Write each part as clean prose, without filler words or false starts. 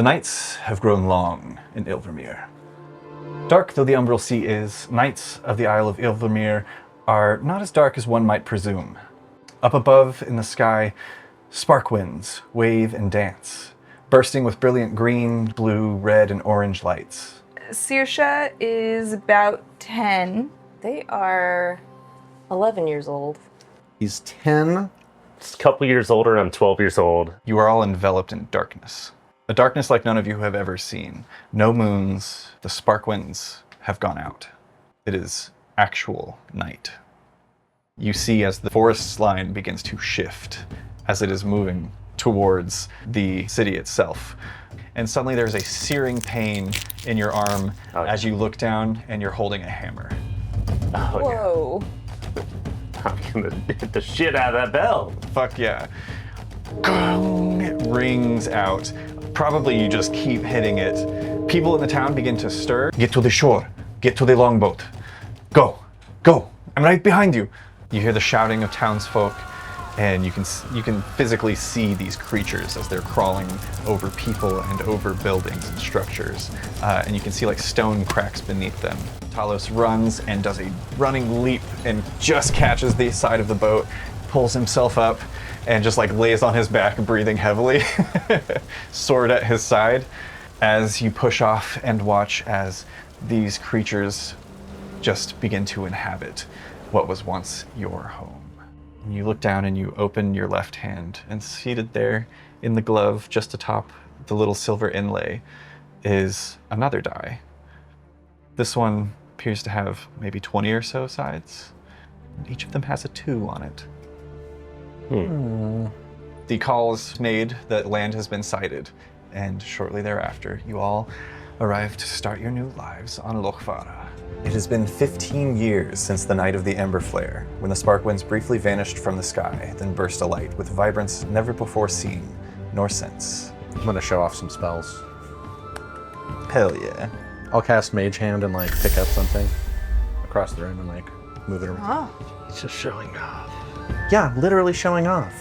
The nights have grown long in Ilvermere. Dark though the Umbral Sea is, nights of the Isle of Ilvermere are not as dark as one might presume. Up above in the sky, spark winds wave and dance, bursting with brilliant green, blue, red, and orange lights. Saoirse is about 10. They are 11 years old. He's 10. Just a couple years older, I'm 12 years old. You are all enveloped in darkness. A darkness like none of you have ever seen. No moons, the spark winds have gone out. It is actual night. You see as the forest's line begins to shift as it is moving towards the city itself. And suddenly there's a searing pain in your arm as you look down and you're holding a hammer. Oh, Whoa. yeah. I'm gonna hit the shit out of that bell. Fuck yeah. Gong! It rings out. Probably you just keep hitting it. People in the town begin to stir. Get to the shore. Get to the longboat. Go. Go. I'm right behind you. You hear the shouting of townsfolk, and you can physically see these creatures as they're crawling over people and over buildings and structures. And you can see like stone cracks beneath them. Talos runs and does a running leap and just catches the side of the boat, pulls himself up, and just like lays on his back, breathing heavily, sword at his side, as you push off and watch as these creatures just begin to inhabit what was once your home. And you look down and you open your left hand, and seated there in the glove just atop the little silver inlay is another die. This one appears to have maybe 20 or so sides, and each of them has a 2 on it. The call is made that land has been sighted, and shortly thereafter, you all arrive to start your new lives on Lochvara. It has been 15 years since the night of the Ember Flare, when the spark winds briefly vanished from the sky, then burst alight with vibrance never before seen, nor since. I'm gonna show off some spells. Hell yeah. I'll cast Mage Hand and like pick up something across the room and like move it around. Oh. He's just showing off. Yeah, literally showing off.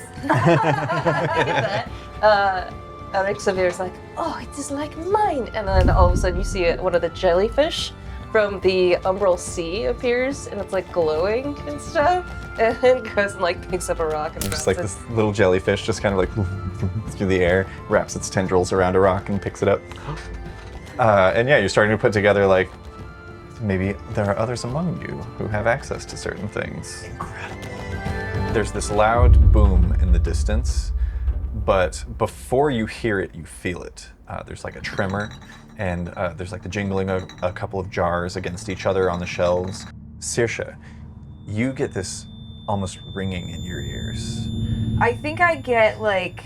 Xavier's like, oh, it is like mine. And then all of a sudden you see one of the jellyfish from the Umbral Sea appears, and it's like glowing and stuff. And then goes and like picks up a rock and Just like this little jellyfish just kind of like through the air, wraps its tendrils around a rock and picks it up. And yeah, you're starting to put together like, maybe there are others among you who have access to certain things. Incredible. There's this loud boom in the distance, but before you hear it, you feel it. There's like a tremor, and there's like the jingling of a couple of jars against each other on the shelves. Saoirse, you get this almost ringing in your ears. I think I get like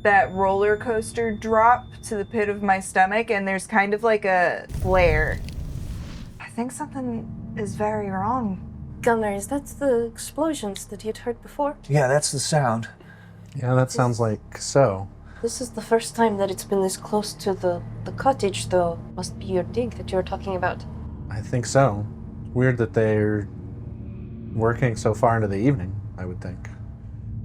that roller coaster drop to the pit of my stomach, and there's kind of like a flare. I think something is very wrong. Gunnar, is that the explosions that you'd heard before? Yeah, that's the sound. Yeah, that sounds like so. This is the first time that it's been this close to the cottage, though. Must be your dig that you're talking about. I think so. Weird that they're working so far into the evening, I would think.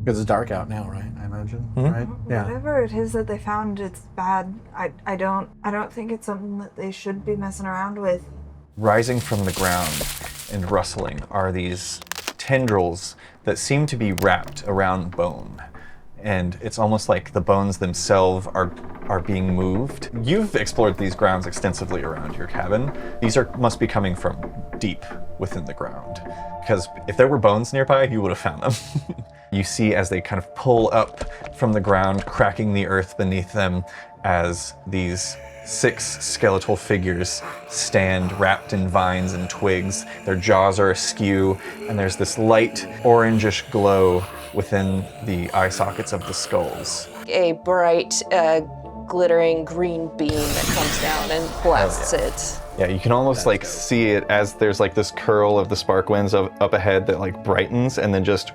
Because it's dark out now, right? I imagine, right? Yeah. Whatever it is that they found, it's bad. I don't think it's something that they should be messing around with. Rising from the ground and rustling are these tendrils that seem to be wrapped around bone. And it's almost like the bones themselves are being moved. You've explored these grounds extensively around your cabin. These must be coming from deep within the ground. Because if there were bones nearby, you would have found them. You see as they kind of pull up from the ground, cracking the earth beneath them, as these 6 skeletal figures stand wrapped in vines and twigs. Their jaws are askew, and there's this light orangish glow within the eye sockets of the skulls. A bright, glittering green beam that comes down and blasts it. Yeah, you can almost like see it as there's like this curl of the spark winds up ahead that like brightens and then just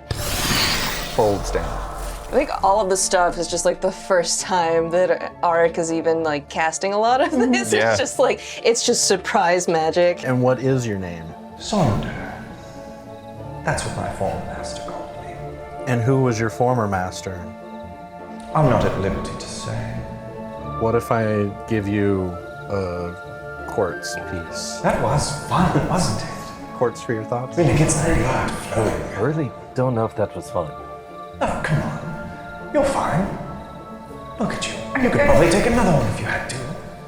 folds down. I think all of the stuff is just like the first time that Arik is even like casting a lot of this. Yeah. It's just surprise magic. And what is your name? Sonder. That's what my former master called me. And who was your former master? I'm not at liberty to say. What if I give you a quartz piece? That was fun, wasn't it? Quartz for your thoughts? Really gets the blood flowing. I really don't know if that was fun. Oh, come on. You're fine. Look at you. You could probably take another one if you had to.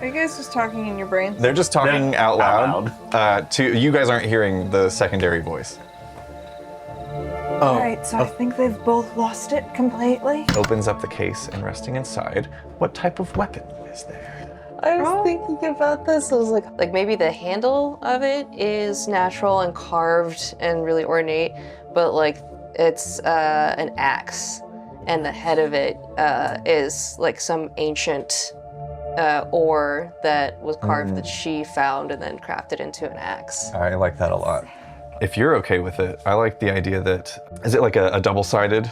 Are you guys just talking in your brains? They're just talking out Out loud. To you guys aren't hearing the secondary voice. All right, so I think they've both lost it completely. Opens up the case and resting inside, what type of weapon is there? I was thinking about this. I was like maybe the handle of it is natural and carved and really ornate, but like it's an axe, and the head of it is like some ancient ore that was carved that she found and then crafted into an axe. I like that a lot. If you're okay with it, I like the idea that, is it like a double-sided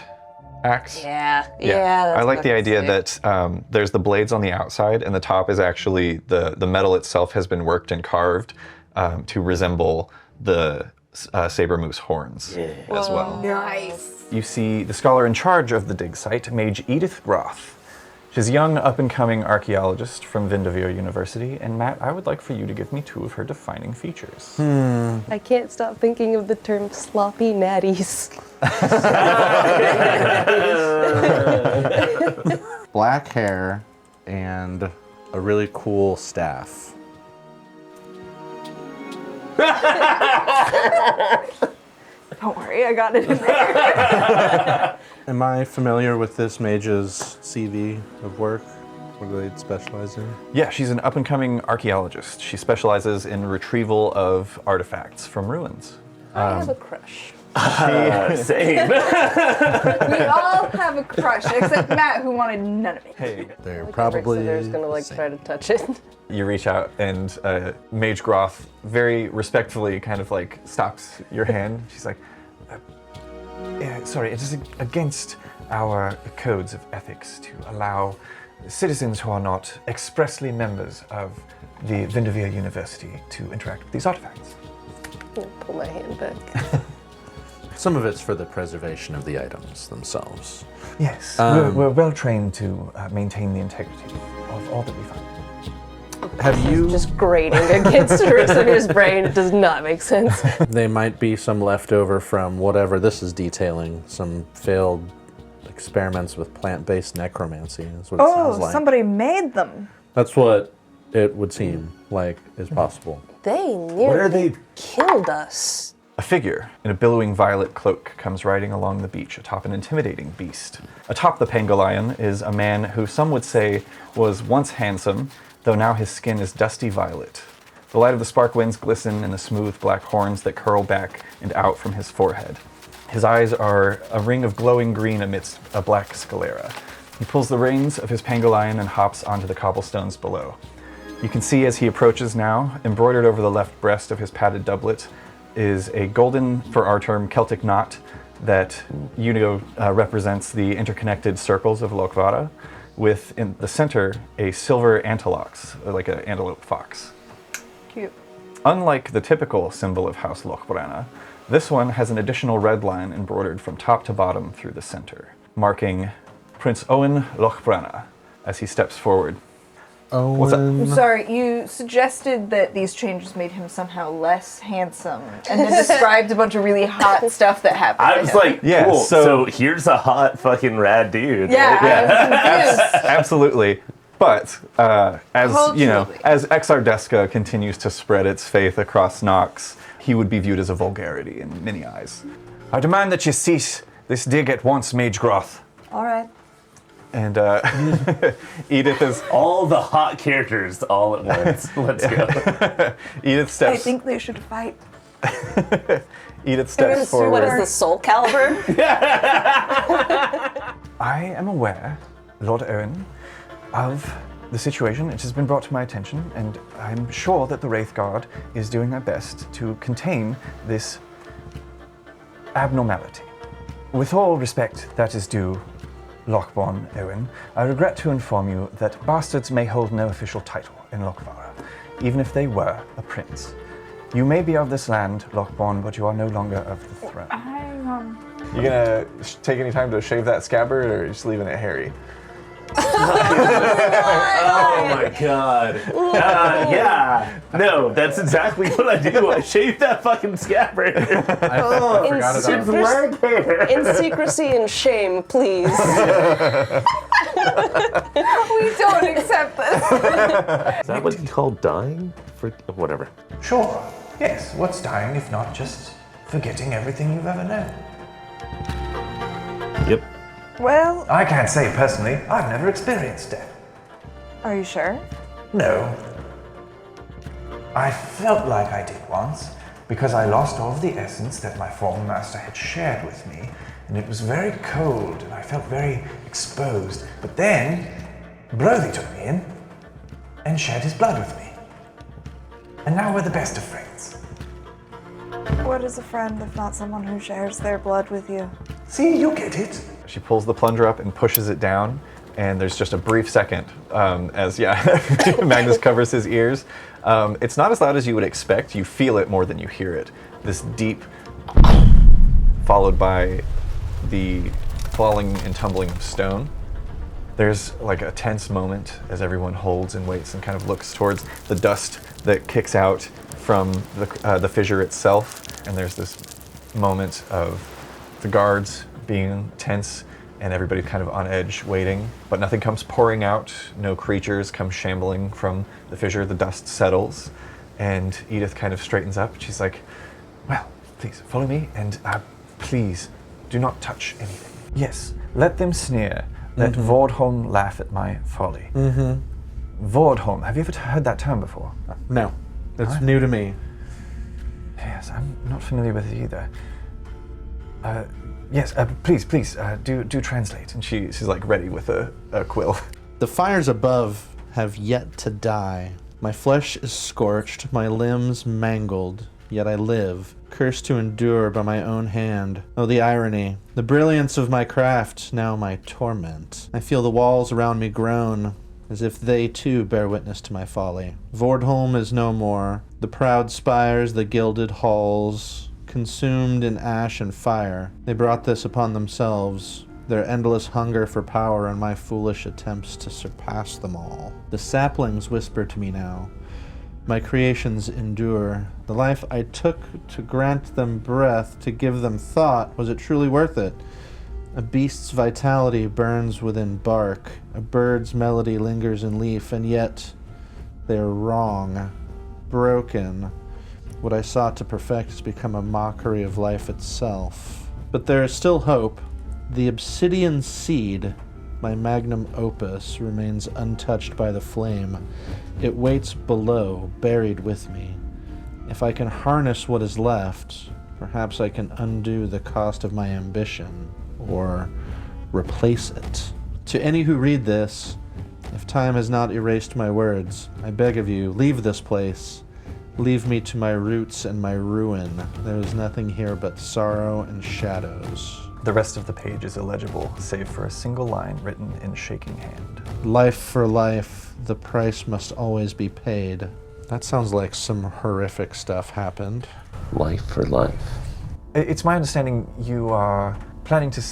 axe? Yeah. I like what the I idea say. that there's the blades on the outside and the top is actually, the metal itself has been worked and carved to resemble the saber moose horns as well. Nice. You see the scholar in charge of the dig site, Mage Edith Roth. She's a young up-and-coming archaeologist from Vanderveer University, and Matt, I would like for you to give me 2 of her defining features. I can't stop thinking of the term sloppy natties. Black hair and a really cool staff. Don't worry, I got it in there. Am I familiar with this mage's CV of work? What do they specialize in? Yeah, she's an up-and-coming archaeologist. She specializes in retrieval of artifacts from ruins. I have a crush. Same. We all have a crush, except Matt, who wanted none of it. Hey, They're Like probably there's gonna like the try to touch it. you reach out and Mage Groth very respectfully kind of like stops your hand. She's like, sorry, it is against our codes of ethics to allow citizens who are not expressly members of the Vanderveer University to interact with these artifacts. Pull my hand back. Some of it's for the preservation of the items themselves. Yes, we're well trained to maintain the integrity of all that we find. Have you? Just grating against Risamir's brain. It does not make sense. They might be some leftover from whatever this is detailing, some failed experiments with plant-based necromancy. That's what it sounds like. Somebody made them. That's what it would seem like is possible. They nearly killed us. A figure in a billowing violet cloak comes riding along the beach atop an intimidating beast. Atop the pangolion is a man who some would say was once handsome, though now his skin is dusty violet. The light of the spark winds glisten in the smooth black horns that curl back and out from his forehead. His eyes are a ring of glowing green amidst a black sclera. He pulls the reins of his pangolion and hops onto the cobblestones below. You can see as he approaches now, embroidered over the left breast of his padded doublet, is a golden, for our term, Celtic knot that represents the interconnected circles of Lokvara, with in the center a silver antilox, like an antelope fox. Cute. Unlike the typical symbol of House Lochbrana, this one has an additional red line embroidered from top to bottom through the center, marking Prince Owen Lochbrana as he steps forward. What's up? I'm sorry, you suggested that these changes made him somehow less handsome, and then described a bunch of really hot stuff that happened. I to was him. like, Yeah, cool. so- So here's a hot fucking rad dude. Yeah, right? I was confused. Absolutely. But as you know, Culturally. as Exardeska continues to spread its faith across Nox, he would be viewed as a vulgarity in many eyes. I demand that you cease this dig at once, Mage Groth. All right. And Edith is All the hot characters all at once. Let's go. Edith I steps. think they should fight. Edith steps forward. What is the soul caliber? I am aware, Lord Owen, of the situation. It has been brought to my attention, and I'm sure that the Wraith Guard is doing their best to contain this abnormality. With all respect that is due, Lochborn Owen, I regret to inform you that bastards may hold no official title in Lochvara, even if they were a prince. You may be of this land, Lochborn, but you are no longer of the throne. You gonna take any time to shave that scabbard, or just leaving it hairy? Oh my god. Yeah. No, that's exactly what I do. I shave that fucking scabbard. I forgot about It's that. right there. In secrecy and shame, please. We don't accept this. Is that what you call dying? For whatever. Sure. Yes, what's dying if not just forgetting everything you've ever known? Yep. Well, I can't say personally. I've never experienced death. are you sure? No. I felt like I did once because I lost all of the essence that my former master had shared with me, and it was very cold and I felt very exposed. But then, Brody took me in and shared his blood with me. And now we're the best of friends. What is a friend if not someone who shares their blood with you? See, you get it. She pulls the plunger up and pushes it down, and there's just a brief second as Magnus covers his ears. It's not as loud as you would expect. You feel it more than you hear it. This deep, followed by the falling and tumbling of stone. There's like a tense moment as everyone holds and waits and kind of looks towards the dust that kicks out from the fissure itself. And there's this moment of the guards being tense and everybody kind of on edge waiting, but nothing comes pouring out. No creatures come shambling from the fissure. The dust settles, and Edith kind of straightens up. She's like, well, please follow me, and please do not touch anything. Yes, let them sneer. Let Vordholm laugh at my folly. Vordholm, have you ever heard that term before? No, it's new to me. Yes, I'm not familiar with it either. Yes, please, do translate. And she's like ready with a quill. The fires above have yet to die. My flesh is scorched, my limbs mangled, yet I live, cursed to endure by my own hand. Oh, the irony. The brilliance of my craft, now my torment. I feel the walls around me groan, as if they too bear witness to my folly. Vordholm is no more. The proud spires, the gilded halls, consumed in ash and fire. They brought this upon themselves, their endless hunger for power and my foolish attempts to surpass them all. The saplings whisper to me now. My creations endure. The life I took to grant them breath, to give them thought, was it truly worth it? A beast's vitality burns within bark. A bird's melody lingers in leaf, and yet they are wrong, broken. What I sought to perfect has become a mockery of life itself. But there is still hope. The obsidian seed, my magnum opus, remains untouched by the flame. It waits below, buried with me. If I can harness what is left, perhaps I can undo the cost of my ambition, or replace it. To any who read this, if time has not erased my words, I beg of you, leave this place. Leave me to my roots and my ruin. There is nothing here but sorrow and shadows. The rest of the page is illegible, save for a single line written in shaking hand. Life for life, the price must always be paid. That sounds like some horrific stuff happened. Life for life. It's my understanding you are planning to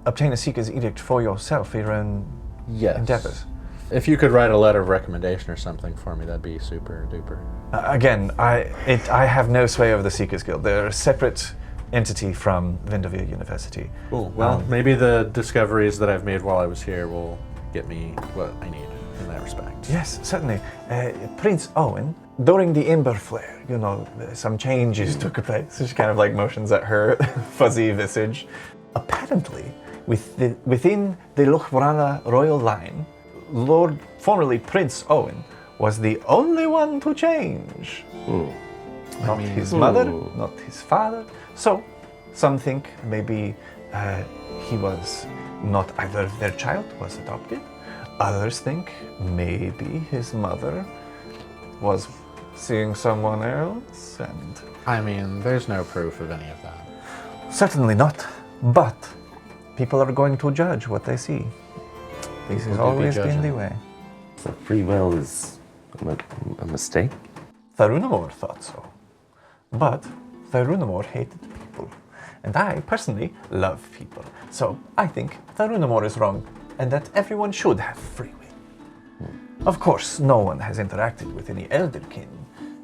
obtain a Seeker's Edict for yourself, for your own endeavors. If you could write a letter of recommendation or something for me, that'd be super duper. Again, I have no sway over the Seekers Guild. They're a separate entity from Vanderveer University. Cool. Well, maybe the discoveries that I've made while I was here will get me what I need in that respect. Yes, certainly. Prince Owen, during the Ember Flare, some changes took place. So she kind of like motions at her fuzzy visage. Apparently, within the Lochbrana royal line, formerly Prince Owen, was the only one to change. Not his mother, not his father. So, some think maybe he was not either their child, was adopted. Others think maybe his mother was seeing someone else, and... I mean, there's no proof of any of that. Certainly not, but people are going to judge what they see. This has always been the way. So free will is a mistake? Tharunamor thought so. But Tharunamor hated people. And I personally love people. So I think Tharunamor is wrong and that everyone should have free will. Of course, no one has interacted with any Elderkin,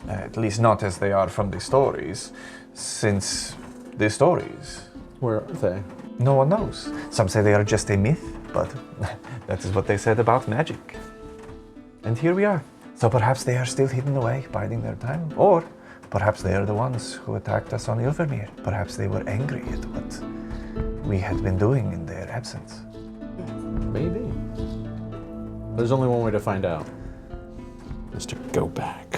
at least not as they are from the stories, since the stories. Where are they? No one knows. Some say they are just a myth, but that is what they said about magic. And here we are. So perhaps they are still hidden away, biding their time, or perhaps they are the ones who attacked us on Ilvermere. Perhaps they were angry at what we had been doing in their absence. Maybe. There's only one way to find out. Is to go back.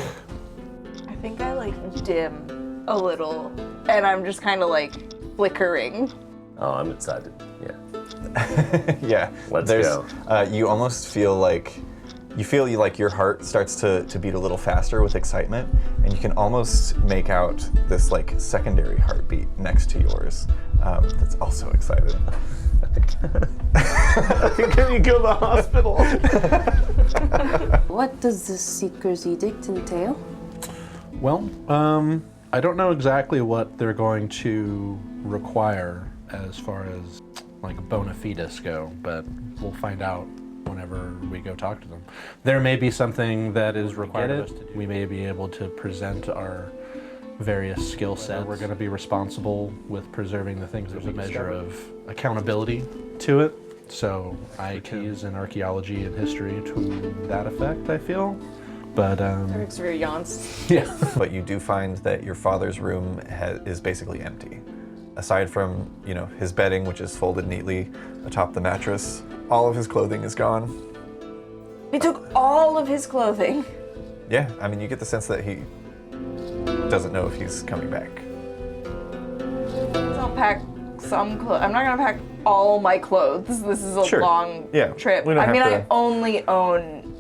I think I like dim a little, and I'm just kind of like flickering. Oh, I'm excited. Yeah. Yeah. Let's go. You almost feel like your heart starts to beat a little faster with excitement, and you can almost make out this like secondary heartbeat next to yours that's also excited. Can you go to the hospital? What does the Seeker's Edict entail? Well, I don't know exactly what they're going to require as far as like bona fides go, but we'll find out whenever we go talk to them. There may be something that is required of us to do. We may be able to present our various skill sets. We're going to be responsible with preserving the things. There's a measure of accountability to it. So I can use in archaeology and history to that effect, I feel. But Xavier yawns. yeah. But you do find that your father's room is basically empty. Aside from, his bedding, which is folded neatly atop the mattress, all of his clothing is gone. He took all of his clothing. Yeah, I mean, you get the sense that he doesn't know if he's coming back. I'll pack some clothes. I'm not gonna pack all my clothes. This is a Sure. long Yeah, trip. we don't I mean, have I to- only own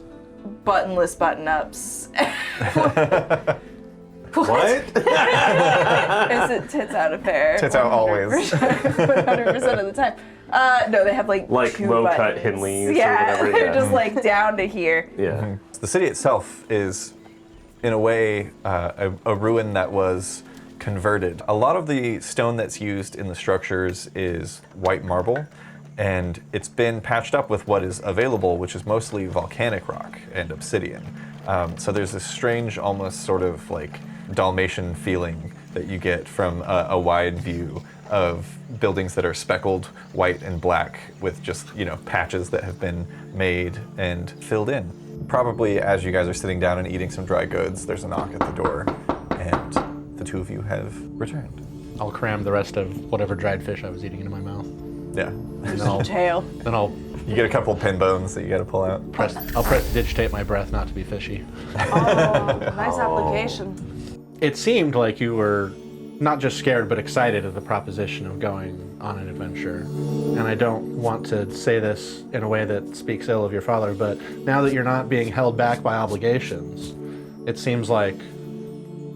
buttonless button-ups. What? Is it tits out a pair? Tits out always. 100% of the time. No, they have like two low-cut buttons. Henleys or Yeah, whatever, they're yeah. just like down to here. Yeah. The city itself is, in a way, a ruin that was converted. A lot of the stone that's used in the structures is white marble, and it's been patched up with what is available, which is mostly volcanic rock and obsidian. So there's this strange, almost sort of like Dalmatian feeling that you get from a wide view of buildings that are speckled white and black with just, patches that have been made and filled in. Probably as you guys are sitting down and eating some dry goods, there's a knock at the door, and the two of you have returned. I'll cram the rest of whatever dried fish I was eating into my mouth. Yeah. And then I'll, Tail. then I'll You get a couple pin bones that you gotta pull out. press digitate my breath not to be fishy. Oh, nice application. It seemed like you were not just scared but excited at the proposition of going on an adventure. And I don't want to say this in a way that speaks ill of your father, but now that you're not being held back by obligations, it seems like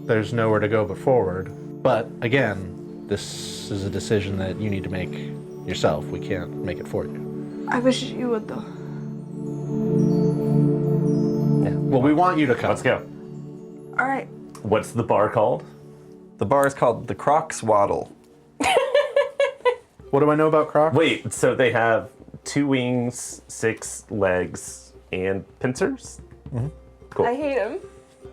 there's nowhere to go but forward. But again, this is a decision that you need to make yourself. We can't make it for you. I wish you would, though. Well, we want you to come. Let's go. All right. What's the bar called? The bar is called the Crocs Waddle. What do I know about Crocs? Wait, so they have 2 wings, 6 legs, and pincers? Cool. I hate him.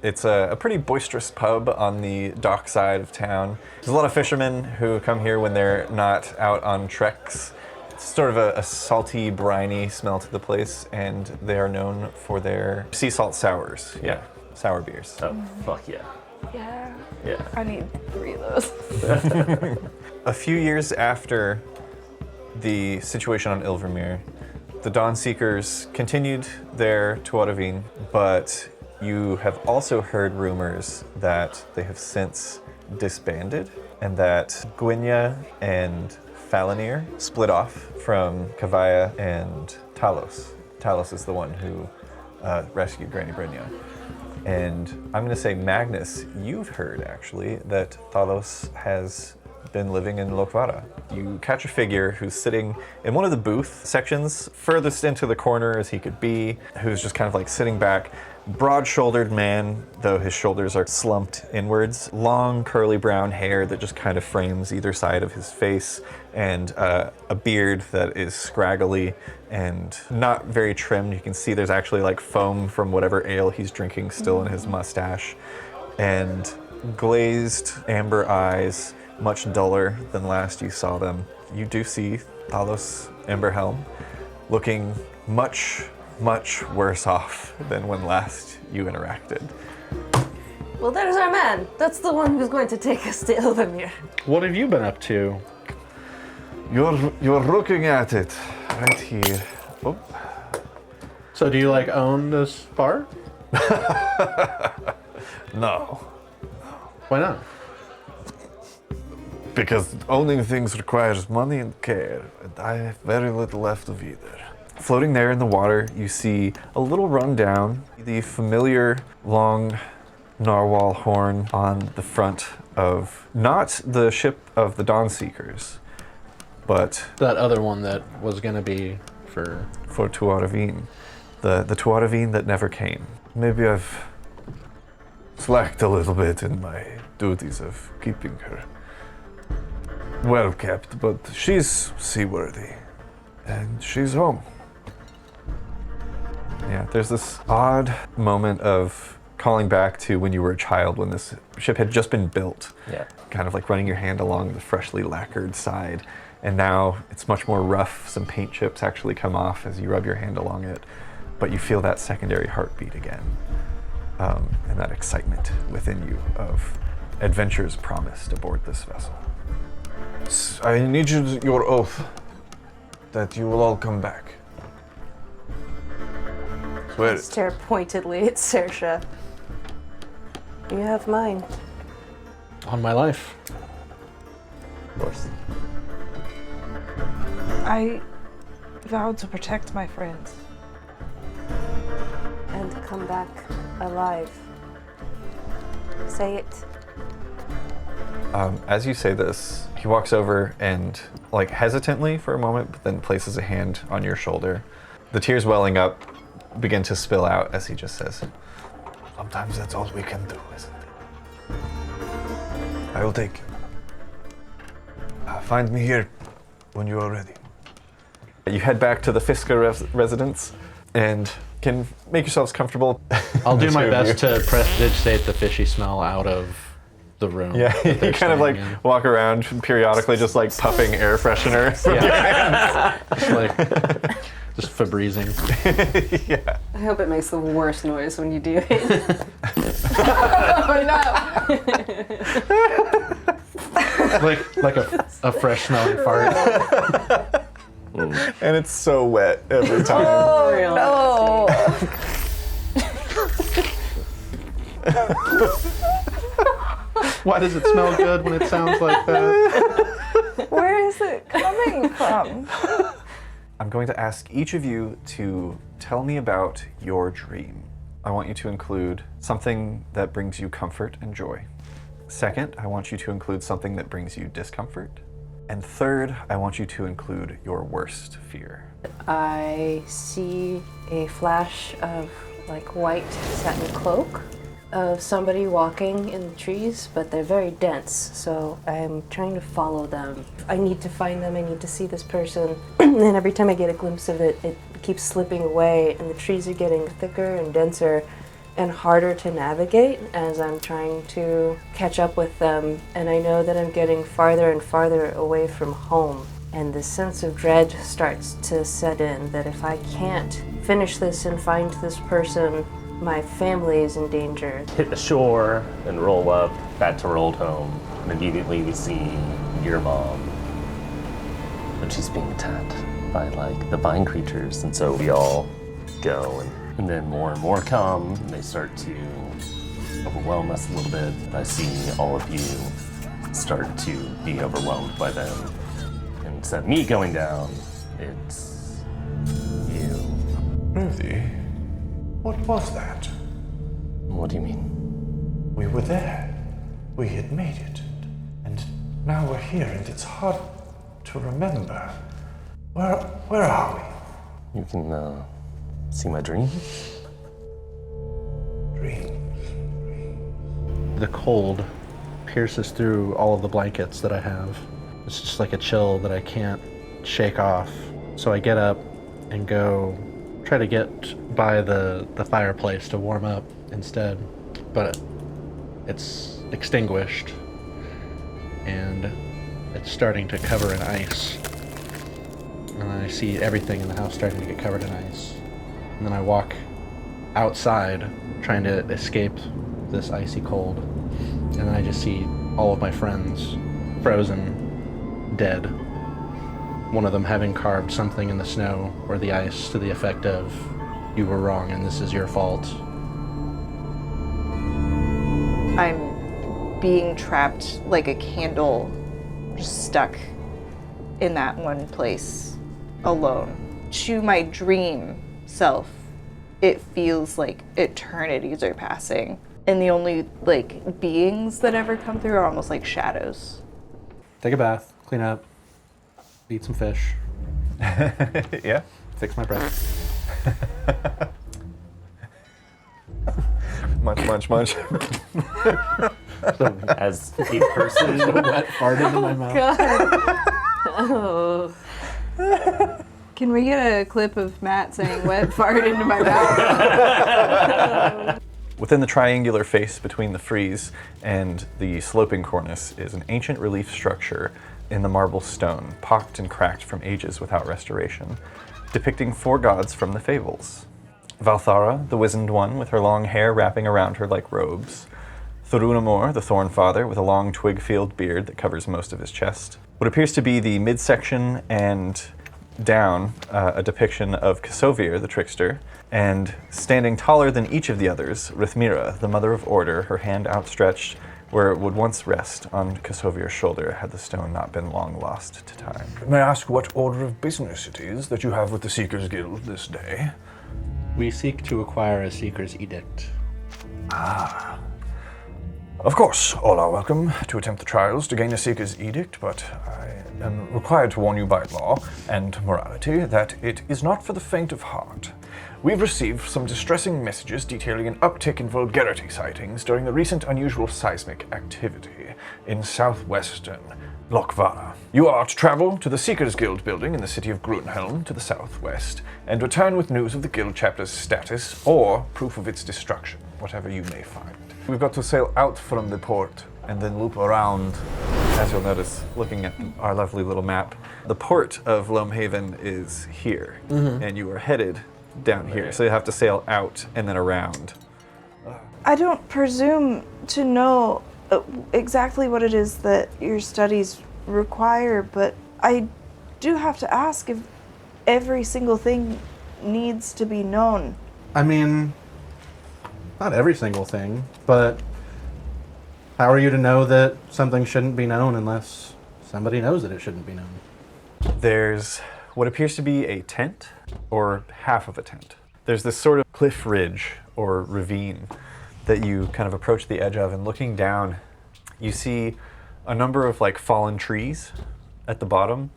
It's a pretty boisterous pub on the dock side of town. There's a lot of fishermen who come here when they're not out on treks. It's sort of a salty, briny smell to the place, and they are known for their sea salt sours. Yeah, sour beers. Oh, fuck yeah. Yeah. Yeah. I need 3 of those. A few years after the situation on Ilvermere, the Dawn Seekers continued their Tuaravine, but you have also heard rumors that they have since disbanded, and that Gwynia and Falinir split off from Kavaya and Talos. Talos is the one who rescued Granny Brynja. And I'm going to say, Magnus, you've heard actually that Talos has been living in Lokvara. You catch a figure who's sitting in one of the booth sections, furthest into the corner as he could be, who's just kind of like sitting back. Broad-shouldered man, though his shoulders are slumped inwards. Long curly brown hair that just kind of frames either side of his face, and a beard that is scraggly and not very trimmed. You can see there's actually like foam from whatever ale he's drinking still in his mustache. And glazed amber eyes, much duller than last you saw them. You do see Talos Emberhelm looking much worse off than when last you interacted. Well, there's our man. That's the one who's going to take us to Ilvermere. What have you been up to? You're looking at it right here. Oh. So do you like own this bar? No, Why not? because owning things requires money and care, and I have very little left of either. Floating there in the water, you see a little rundown, the familiar long narwhal horn on the front of not the ship of the Dawn Seekers, but That other one that was gonna be for... for Tuaravine, the Tuaravine that never came. Maybe I've slacked a little bit in my duties of keeping her well kept, but she's seaworthy, and she's home. Yeah, there's this odd moment of calling back to when you were a child, when this ship had just been built. Yeah. Kind of like running your hand along the freshly lacquered side. And now it's much more rough. Some paint chips actually come off as you rub your hand along it. But you feel that secondary heartbeat again. And that excitement within you of adventures promised aboard this vessel. I need your oath that you will all come back. Swear it. Stare pointedly at Saoirse. You have mine. On my life. Of course. I vowed to protect my friends. And come back alive. Say it. As you say this, he walks over and, like, hesitantly for a moment, but then places a hand on your shoulder. The tears welling up begin to spill out as he just says, Sometimes that's all we can do, isn't it? I will take you. Find me here when you are ready. You head back to the Fisker residence and can make yourselves comfortable. I'll do The my two of best to prestidigitate the fishy smell out of the room. Yeah, that they're you kind of like staying in. walk around periodically, just like puffing air freshener. from your hands. Just like, just Febrezing. Yeah. I hope it makes the worst noise when you do it. like a fresh smelling fart. And it's so wet every time. Real Why does it smell good when it sounds like that? Where is it coming from? I'm going to ask each of you to tell me about your dream. I want you to include something that brings you comfort and joy. Second, I want you to include something that brings you discomfort. And third, I want you to include your worst fear. I see a flash of like white satin cloak of somebody walking in the trees, but they're very dense, so I'm trying to follow them. I need to find them, I need to see this person, and every time I get a glimpse of it, it keeps slipping away, and the trees are getting thicker and denser and harder to navigate as I'm trying to catch up with them, and I know that I'm getting farther and farther away from home. And this sense of dread starts to set in, that if I can't finish this and find this person, my family is in danger. Hit the shore and roll up back to our old home. And immediately we see your mom. And she's being attacked by like the vine creatures. And so we all go and then more and more come and they start to overwhelm us a little bit. I see all of you start to be overwhelmed by them. And instead of me going down, it's you. Really? What was that? What do you mean? We were there. We had made it. And Now we're here, and it's hard to remember. Where are we? You can see my dream. Dreams. The cold pierces through all of the blankets that I have. It's just like a chill that I can't shake off. So I get up and go try to get by the fireplace to warm up instead. But it's extinguished and it's starting to cover in ice. And I see everything in the house starting to get covered in ice. And then I walk outside trying to escape this icy cold. And then I just see all of my friends frozen, dead. One of them having carved something in the snow or the ice to the effect of, "You were wrong and this is your fault." I'm being trapped like a candle, just stuck in that one place alone. To my dream self, it feels like eternities are passing. And the only like beings that ever come through are almost like shadows. Take a bath, clean up, eat some fish, Yeah? fix my breath. Munch, munch, munch. As a person, Wet fart into my mouth. Oh. Can we get a clip of Matt saying wet fart into my mouth? Within the triangular face between the frieze and the sloping cornice is an ancient relief structure in the marble stone, pocked and cracked from ages without restoration, depicting 4 gods from the fables. Valthara, the wizened one, with her long hair wrapping around her like robes. Thorunamor, the Thorn Father, with a long twig-field beard that covers most of his chest. What appears to be the midsection and down, a depiction of Kasovir, the trickster, and standing taller than each of the others, Rithmira, the Mother of Order, her hand outstretched where it would once rest on Kasovir's shoulder had the stone not been long lost to time. May I ask what order of business it is that you have with the Seekers Guild this day? We seek to acquire a Seeker's Edict. Of course, all are welcome to attempt the trials to gain a Seeker's Edict, but I am required to warn you by law and morality that it is not for the faint of heart. We've received some distressing messages detailing an uptick in vulgarity sightings during the recent unusual seismic activity in southwestern Lokvara. You are to travel to the Seekers Guild building in the city of Grunhelm to the southwest, and return with news of the guild chapter's status or proof of its destruction, whatever you may find. We've got to sail out from the port and then loop around, as you'll notice looking at our lovely little map. The port of Loamhaven is here, and you are headed down here, so you have to sail out and then around. I don't presume to know exactly what it is that your studies require, but I do have to ask if every single thing needs to be known. I mean, not every single thing, but how are you to know that something shouldn't be known unless somebody knows that it shouldn't be known? There's what appears to be a tent, or half of a tent. There's this sort of cliff ridge or ravine that you kind of approach the edge of, and looking down, you see a number of like fallen trees at the bottom,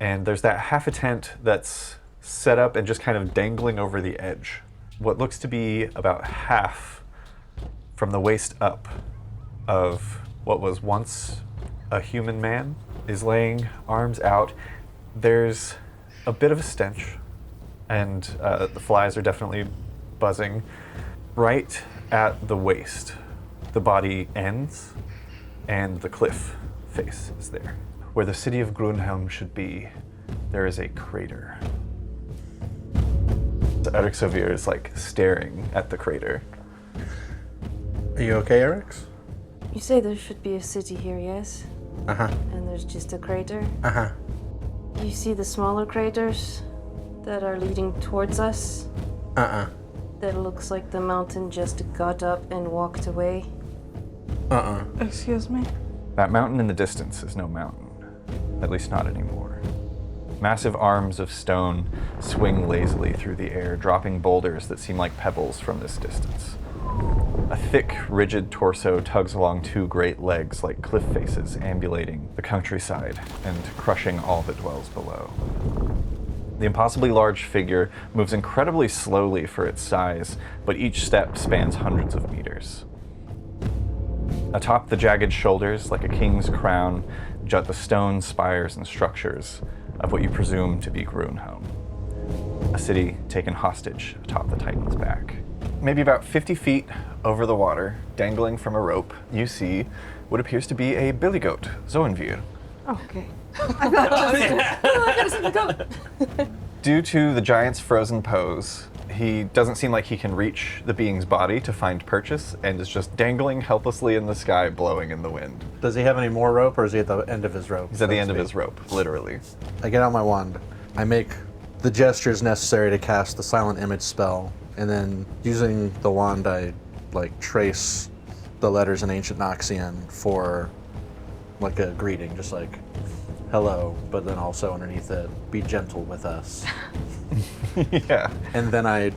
and there's that half a tent that's set up and just kind of dangling over the edge. What looks to be about half from the waist up of what was once a human man is laying arms out. There's a bit of a stench, and the flies are definitely buzzing. Right at the waist, the body ends, and the cliff face is there. Where the city of Grunhelm should be, there is a crater. Eric Sauvir is like staring at the crater. Are you okay, Eric's? You say there should be a city here, yes? Uh-huh. And there's just a crater? Uh-huh. You see the smaller craters that are leading towards us? Uh-uh. That looks like the mountain just got up and walked away? Uh-uh. Excuse me? That mountain in the distance is no mountain, at least not anymore. Massive arms of stone swing lazily through the air, dropping boulders that seem like pebbles from this distance. A thick, rigid torso tugs along two great legs like cliff faces ambulating the countryside and crushing all that dwells below. The impossibly large figure moves incredibly slowly for its size, but each step spans hundreds of meters. Atop the jagged shoulders, like a king's crown, jut the stone spires and structures of what you presume to be Grunholm, a city taken hostage atop the Titan's back. Maybe about 50 feet over the water, dangling from a rope, you see what appears to be a billy goat, Zoenveer. Okay. Due to the giant's frozen pose, he doesn't seem like he can reach the being's body to find purchase and is just dangling helplessly in the sky, blowing in the wind. Does he have any more rope, or is he at the end of his rope? He's at the end of his rope, literally. I get out my wand. I make the gestures necessary to cast the silent image spell, and then using the wand, I trace the letters in Ancient Noxian for like a greeting, just like hello, but then also underneath it, be gentle with us. Yeah. And then I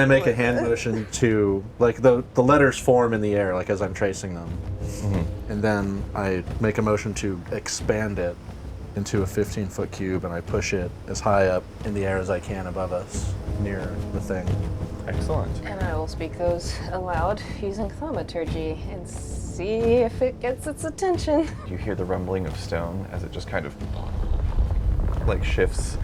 make a hand motion to, like, the letters form in the air, like, as I'm tracing them. Mm-hmm. And then I make a motion to expand it into a 15-foot cube, and I push it as high up in the air as I can above us, near the thing. Excellent. And I will speak those aloud using thaumaturgy and see if it gets its attention. You hear the rumbling of stone as it just kind of shifts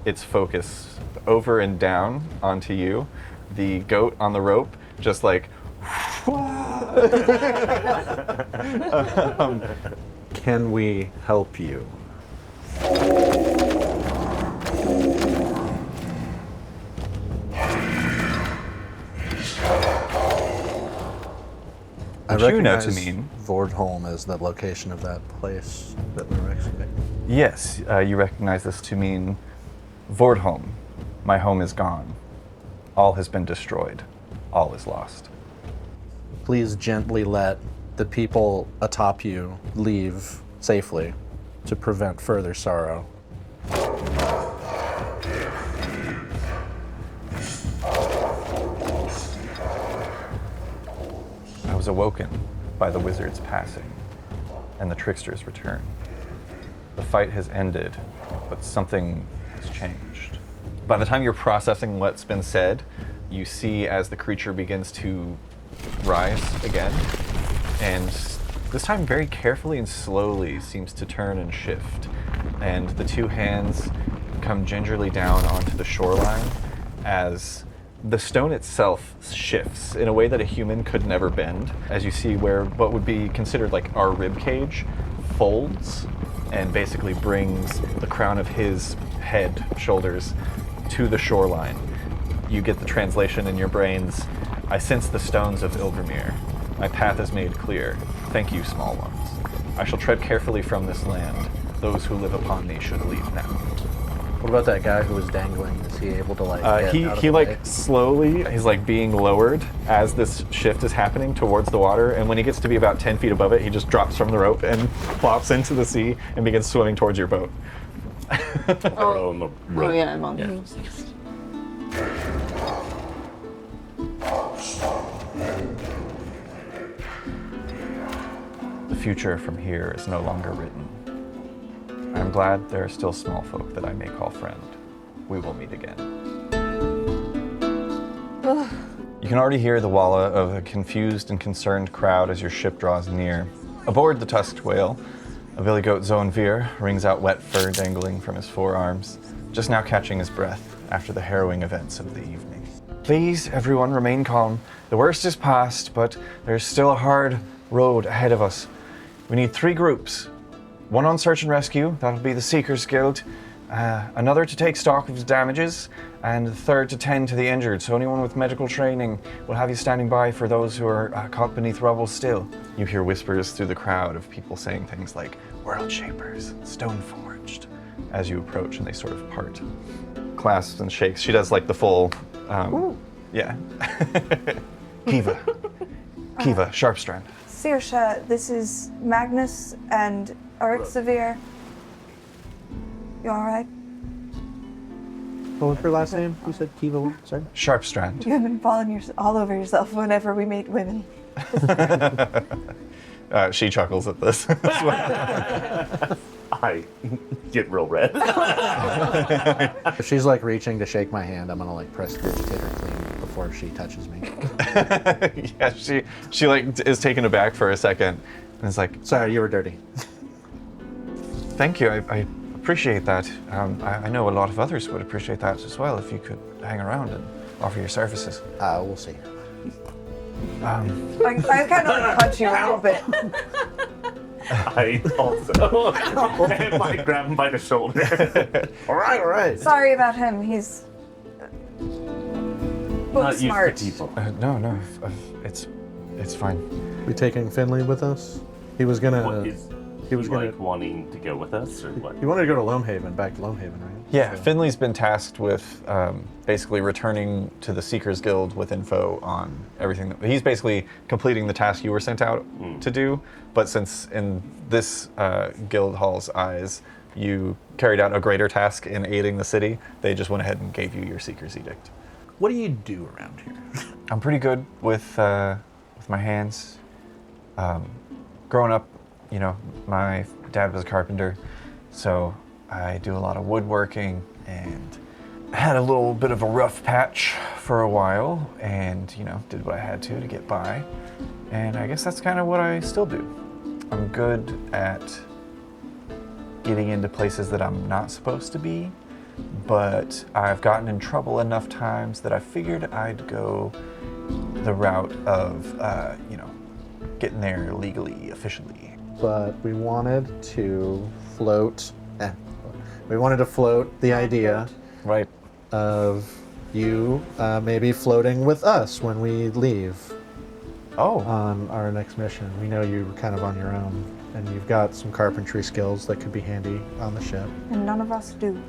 its focus over and down onto you. The goat on the rope just Can we help you? Which you know to mean Vordholm as the location of that place that we were excavating. Yes, you recognize this to mean Vordholm. My home is gone. All has been destroyed. All is lost. Please gently let the people atop you leave safely to prevent further sorrow. I was awoken by the wizard's passing and the trickster's return. The fight has ended, but something has changed. By the time you're processing what's been said, you see as the creature begins to rise again, and this time very carefully and slowly seems to turn and shift. And the two hands come gingerly down onto the shoreline as the stone itself shifts in a way that a human could never bend, as you see where what would be considered like our rib cage folds and basically brings the crown of his head, shoulders, to the shoreline. You get the translation in your brains. I sense the stones of Ilvermere. My path is made clear. Thank you, small ones. I shall tread carefully from this land. Those who live upon me should leave now. What about that guy who was dangling? Is he able to get out of he the way? slowly, he's being lowered as this shift is happening towards the water, and when he gets to be about 10 feet above it, he just drops from the rope and plops into the sea and begins swimming towards your boat. Oh yeah, I'm on. Yeah. The future from here is no longer written. I'm glad there are still small folk that I may call friend. We will meet again. You can already hear the walla of a confused and concerned crowd as your ship draws near. Aboard the tusked whale, a billy goat Zoenveer wrings out wet fur dangling from his forearms, just now catching his breath after the harrowing events of the evening. Please, everyone, remain calm. The worst is past, but there's still a hard road ahead of us. We need 3 groups. One on search and rescue, that'll be the Seekers Guild. Another to take stock of his damages, and the third to tend to the injured. So anyone with medical training will have you standing by for those who are caught beneath rubble still. You hear whispers through the crowd of people saying things like, World Shapers, Stone Forged, as you approach and they sort of part. Clasps and shakes. She does the full, yeah. Kiva, Sharpstrand. Saoirse, this is Magnus and Arxavir. You alright? What was her last name? You said Kiva. Sorry. Sharpstrand. You've been falling all over yourself whenever we meet women. She chuckles at this. I get real red. If she's like reaching to shake my hand, I'm gonna like press digitate her clean before she touches me. Yeah, she like is taken aback for a second and is like, Sorry, you were dirty. thank you, I appreciate that. I know a lot of others would appreciate that as well if you could hang around and offer your services. We'll see. I kind of like punch you a little bit. I also I grab him by the shoulder. All right. Sorry about him. He's book Not smart. used to people. No, it's fine. We taking Finley with us? He was gonna. What is he was gonna. like wanting to go with us or what? He wanted to go to Loamhaven, back to Loamhaven, right? Yeah, So- Finley's been tasked with basically returning to the Seekers Guild with info on everything. He's basically completing the task you were sent out to do, but since in this guild hall's eyes, you carried out a greater task in aiding the city, they just went ahead and gave you your Seeker's Edict. What do you do around here? I'm pretty good with my hands. Growing up, you know, my dad was a carpenter, so I do a lot of woodworking and had a little bit of a rough patch for a while and, you know, did what I had to get by. And I guess that's kind of what I still do. I'm good at getting into places that I'm not supposed to be, but I've gotten in trouble enough times that I figured I'd go the route of, you know, getting there legally, officially. But we wanted to float. We wanted to float the idea Right. of you maybe floating with us when we leave Oh. on our next mission. We know you're kind of on your own, and you've got some carpentry skills that could be handy on the ship. And none of us do.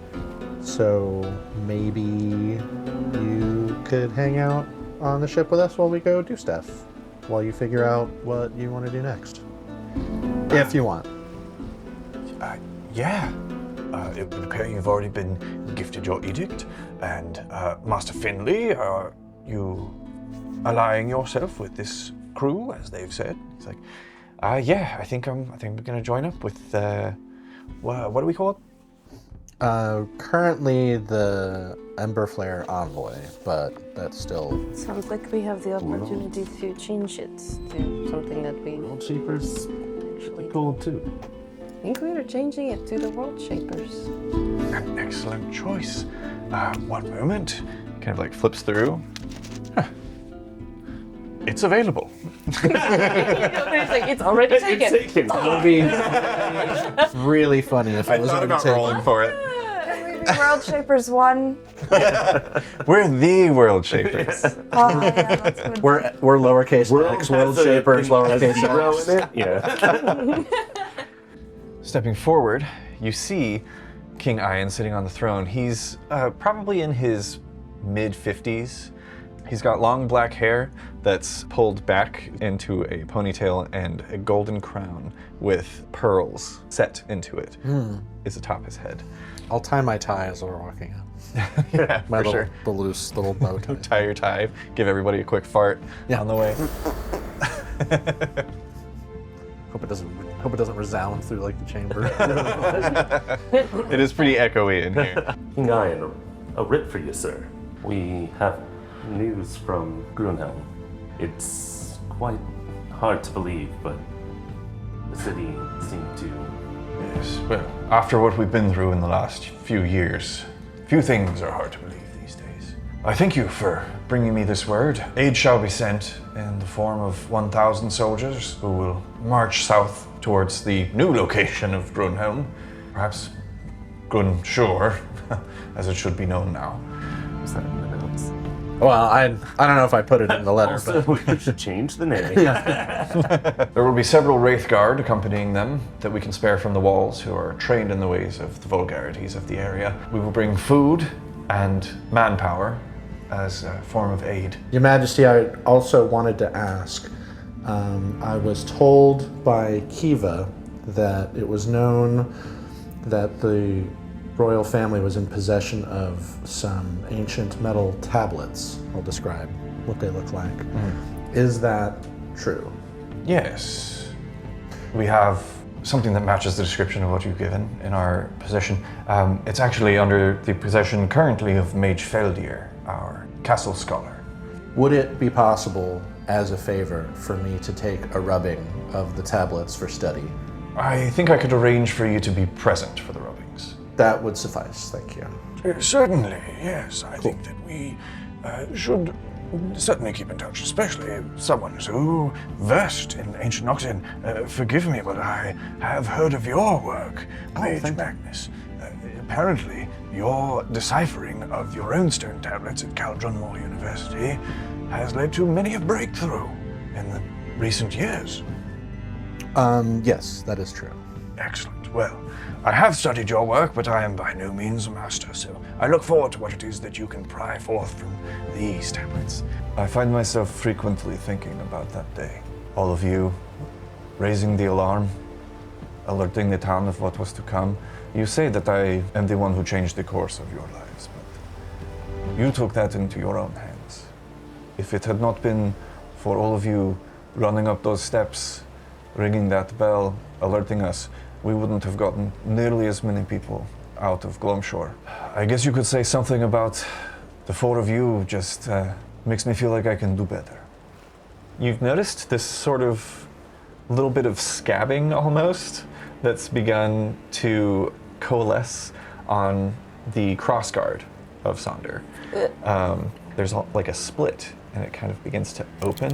So maybe you could hang out on the ship with us while we go do stuff, while you figure out what you want to do next. If you want. Yeah. It would appear you've already been gifted your edict, and Master Finley, are you allying yourself with this crew, as they've said? He's like, yeah, I think we're gonna join up with what do we call it? Currently the Ember Flare Envoy, but that's still... Sounds like we have the opportunity to change it to something that we... World Shapers actually cool too. I think we are changing it to the World Shapers. An excellent choice. One moment. Kind of like flips through. Huh. It's available. It's already taken. taken. It would be really funny if it was already taken. for it. Can we be World Shapers 1? We're the World Shapers. Oh, yeah, that's good. We're lowercase x, World Shapers, lowercase Zero x. in it. Yeah. Stepping forward, you see King Ian sitting on the throne. He's probably in his mid-50s. He's got long black hair that's pulled back into a ponytail and a golden crown with pearls set into it. Is atop his head. I'll tie my tie as we're walking out. Yeah, My for little, sure. the loose little bow tie. Tie your tie, give everybody a quick fart Yeah. on the way. Hope it doesn't resound through like the chamber. It is pretty echoey in here. King Ian, a writ for you, sir. We have news from Grunhelm. It's quite hard to believe, but the city seemed to... Yes, well, after what we've been through in the last few years, few things are hard to believe these days. I thank you for bringing me this word. Aid shall be sent in the form of 1,000 soldiers who will march south towards the new location of Grunhelm, perhaps Grunshore, as it should be known now. Was that in the notes? Well, I don't know if I put it in the letter, Also, but we should change the name. There will be several Wraith Guard accompanying them that we can spare from the walls who are trained in the ways of the vulgarities of the area. We will bring food and manpower as a form of aid. Your Majesty, I also wanted to ask. I was told by Kiva that it was known that the royal family was in possession of some ancient metal tablets. I'll describe what they look like. Is that true? Yes. We have something that matches the description of what you've given in our possession. It's actually under the possession currently of Mage Feldir, our castle scholar. Would it be possible, as a favor, for me to take a rubbing of the tablets for study? I think I could arrange for you to be present for the rubbings. That would suffice, thank you. Certainly, yes. I think that we should certainly keep in touch, especially someone so versed in ancient Noxian. Forgive me, but I have heard of your work, Mage Magnus. Apparently, your deciphering of your own stone tablets at Cal Drunmore University has led to many a breakthrough in the recent years. Yes, that is true. Excellent. Well, I have studied your work, but I am by no means a master, so I look forward to what it is that you can pry forth from these tablets. I find myself frequently thinking about that day. All of you raising the alarm, alerting the town of what was to come. You say that I am the one who changed the course of your lives, but you took that into your own hands. If it had not been for all of you running up those steps, ringing that bell, alerting us, we wouldn't have gotten nearly as many people out of Glomshore. I guess you could say something about the four of you just makes me feel like I can do better. You've noticed this sort of little bit of scabbing almost that's begun to coalesce on the crossguard of Sonder. There's like a split and it kind of begins to open,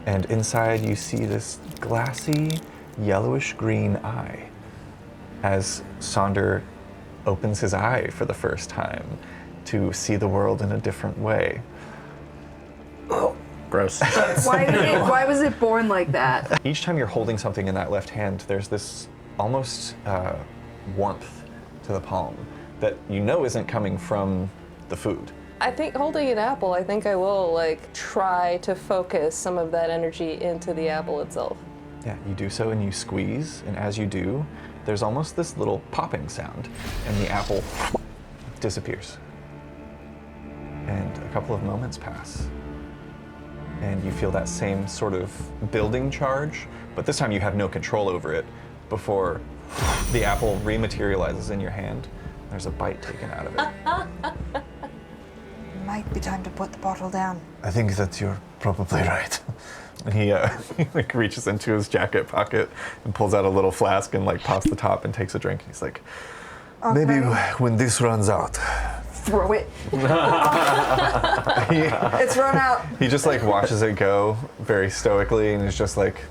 and inside you see this glassy yellowish green eye as Sonder opens his eye for the first time to see the world in a different way. Gross. Why was it born like that? Each time you're holding something in that left hand, there's this almost warmth to the palm that you know isn't coming from the food. I think holding an apple, I think I will like try to focus some of that energy into the apple itself. Yeah, you do so and you squeeze, and as you do, there's almost this little popping sound, and the apple disappears. And a couple of moments pass, and you feel that same sort of building charge, but this time you have no control over it before the apple rematerializes in your hand. There's a bite taken out of it. Might be time to put the bottle down. I think that you're probably right. And he like reaches into his jacket pocket and pulls out a little flask and like pops the top and takes a drink. He's like, maybe when this runs out. Throw it. It's run out. He just like watches it go very stoically and is just like,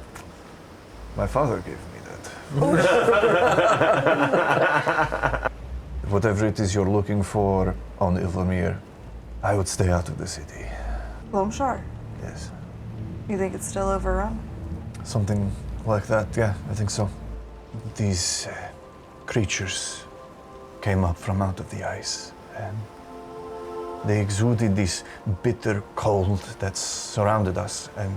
my father gave me that. Whatever it is you're looking for on Ilvermere, I would stay out of the city. Glomshore. Yes. You think it's still overrun? Something like that, yeah, I think so. These creatures came up from out of the ice, and they exuded this bitter cold that surrounded us, and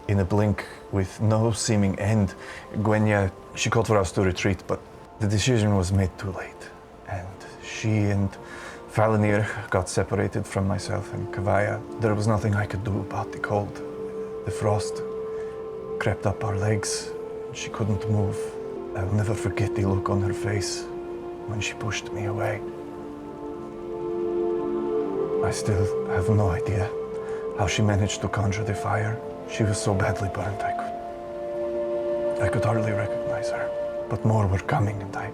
in a blink, with no seeming end, Gwenya, she called for us to retreat, but the decision was made too late, and she and Falinir got separated from myself and Kavaya. There was nothing I could do about the cold. The frost crept up our legs. She couldn't move. I will never forget the look on her face when she pushed me away. I still have no idea how she managed to conjure the fire. She was so badly burnt I could hardly recognize her. But more were coming, and I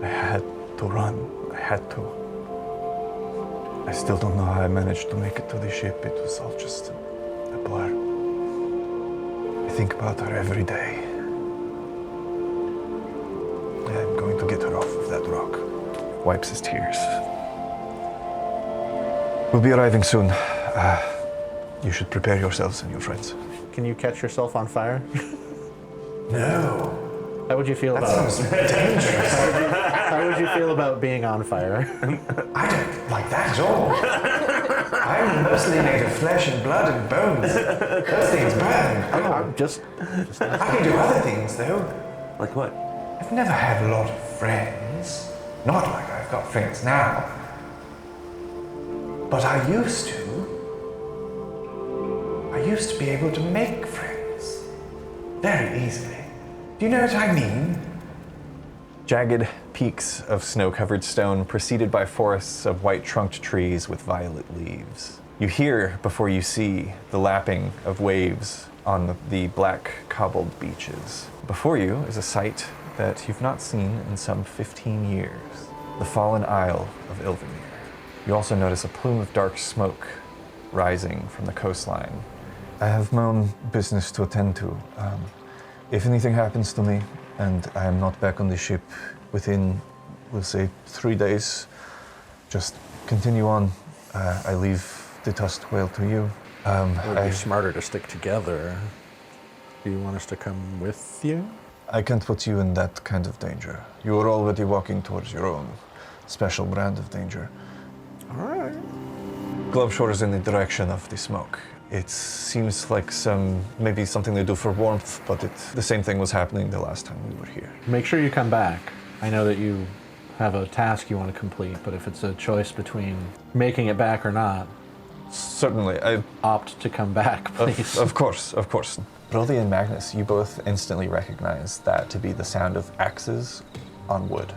had to run. I had to. I still don't know how I managed to make it to the ship. It was all just a blur. I think about her every day. I'm going to get her off of that rock. Wipes his tears. We'll be arriving soon. You should prepare yourselves and your friends. Can you catch yourself on fire? No. How would you feel about How would you feel about being on fire? I don't like that at all. I'm mostly made of flesh and blood and bones. Those things burn. I'm just I can do other things, though. Like what? I've never had a lot of friends. Not like I've got friends now. But I used to. I used to be able to make friends. Very easily. Do you know what I mean? Jagged peaks of snow-covered stone preceded by forests of white-trunked trees with violet leaves. You hear, before you see, the lapping of waves on the black cobbled beaches. Before you is a sight that you've not seen in some 15 years. The fallen isle of Ilvermere. You also notice a plume of dark smoke rising from the coastline. I have my own business to attend to. If anything happens to me and I am not back on the ship within, we'll say, 3 days, just continue on. I leave the tusked whale to you. It would be smarter to stick together. Do you want us to come with you? I can't put you in that kind of danger. You are already walking towards your own special brand of danger. All right. Gloveshore is in the direction of the smoke. It seems like maybe something they do for warmth, but the same thing was happening the last time we were here. Make sure you come back. I know that you have a task you want to complete, but if it's a choice between making it back or not, Certainly, I opt to come back, please. Of course. Brody and Magnus, you both instantly recognize that to be the sound of axes on wood.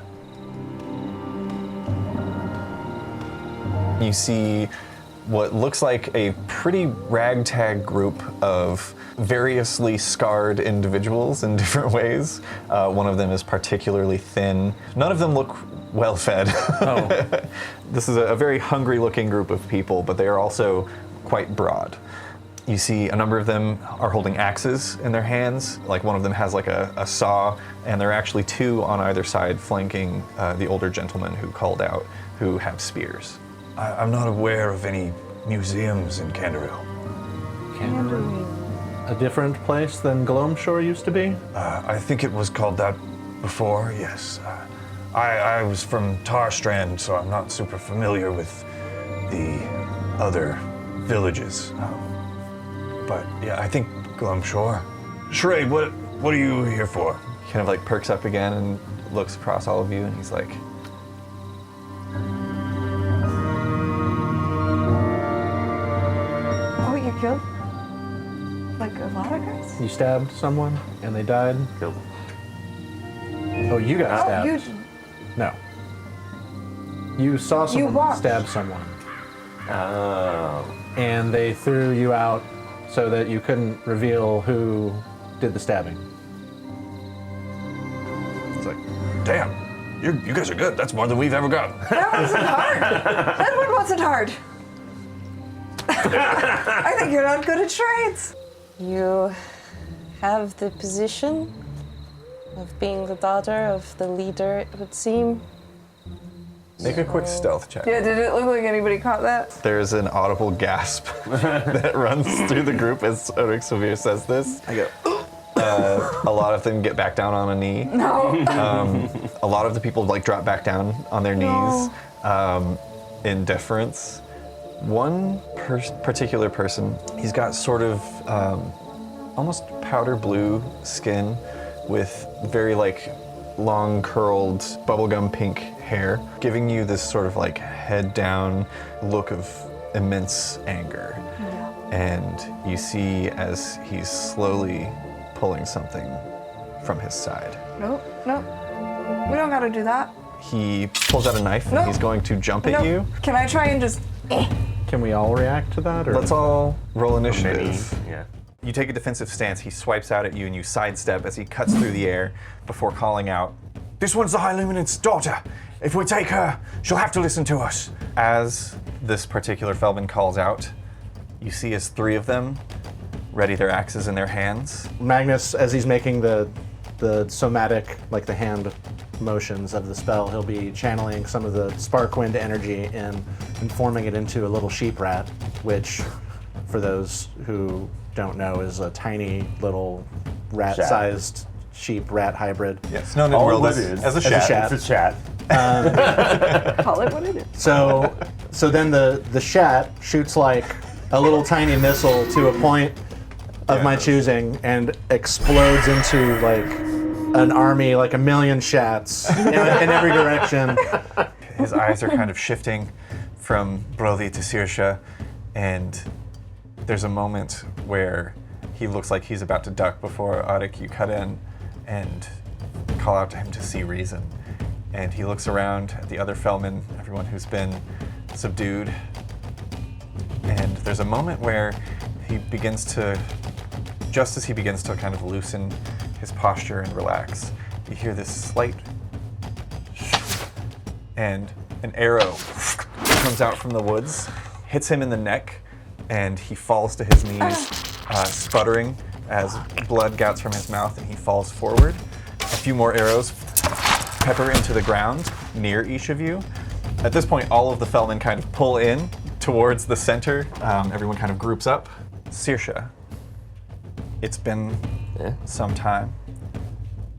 You see what looks like a pretty ragtag group of variously scarred individuals in different ways. One of them is particularly thin. None of them look well-fed. Oh. This is a very hungry-looking group of people, but they are also quite broad. You see a number of them are holding axes in their hands. Like one of them has like a saw, and there are actually two on either side flanking the older gentleman who called out, who have spears. I'm not aware of any museums in Canterville. A different place than Glomeshore used to be? I think it was called that before, yes. I was from Tarstrand, so I'm not super familiar with the other villages. But yeah, I think Glomeshore. Shrade, what are you here for? He kind of like perks up again and looks across all of you, and he's like, Oh, you killed like a lot of guys? You stabbed someone and they died? Killed. Oh, you got stabbed? You No. You saw someone watched. stab someone, Oh. and they threw you out so that you couldn't reveal who did the stabbing. It's like, damn, you guys are good. That's more than we've ever got. That wasn't hard. That one wasn't hard. I think you're not good at trades. You have the position of being the daughter of the leader, it would seem. make a quick stealth check. Yeah, did it look like anybody caught that? There's an audible gasp that runs through the group as Oryx Severe says this. I go, a lot of them get back down on a knee. No. A lot of the people like drop back down on their knees in deference. One particular person, he's got sort of almost powder blue skin with very like long curled bubblegum pink hair, giving you this sort of like head down look of immense anger. And you see as he's slowly pulling something from his side. Nope. We don't gotta do that. He pulls out a knife and Nope. he's going to jump at Nope. you. Can I try and just... Can we all react to that? Or? Let's all roll Mini. initiative. Yeah. You take a defensive stance, he swipes out at you and you sidestep as he cuts through the air before calling out, This one's the High Luminant's daughter. If we take her, she'll have to listen to us. as this particular Felman calls out, you see as three of them ready their axes in their hands. Magnus, as he's making the somatic, like the hand motions of the spell, he'll be channeling some of the Sparkwind energy and forming it into a little sheep rat, which, for those who don't know, is a tiny little rat-sized sheep rat hybrid. Yes, known in the All world it is. as a As a shat. shat. It's a chat. Call it what it is. So then the shat shoots like a little tiny missile to a point of my choosing and explodes into like an army, like a million shats in every direction. His eyes are kind of shifting from Brody to Saoirse, and there's a moment where he looks like he's about to duck before Arik, you cut in and call out to him to see reason. And he looks around at the other Fellmen, everyone who's been subdued. And there's a moment where he begins to, just as he begins to kind of loosen his posture and relax, you hear this slight and an arrow comes out from the woods, hits him in the neck, and he falls to his knees, sputtering as blood gouts from his mouth, and he falls forward. A few more arrows pepper into the ground near each of you. At this point, all of the Fellmen kind of pull in towards the center. Everyone kind of groups up. Saoirse, it's been some time,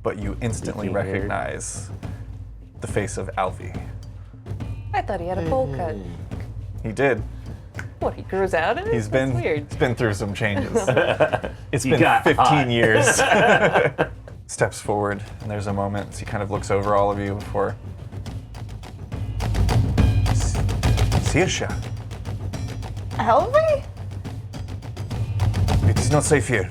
but you instantly recognize the face of Alvi. I thought he had a bowl cut. He did. What, he grows out of it? He's That's weird. been through some changes. It's He been got 15 hot. years. Steps forward, and there's a moment as he kind of looks over all of you before. Saoirse, Helvi? it is not safe here.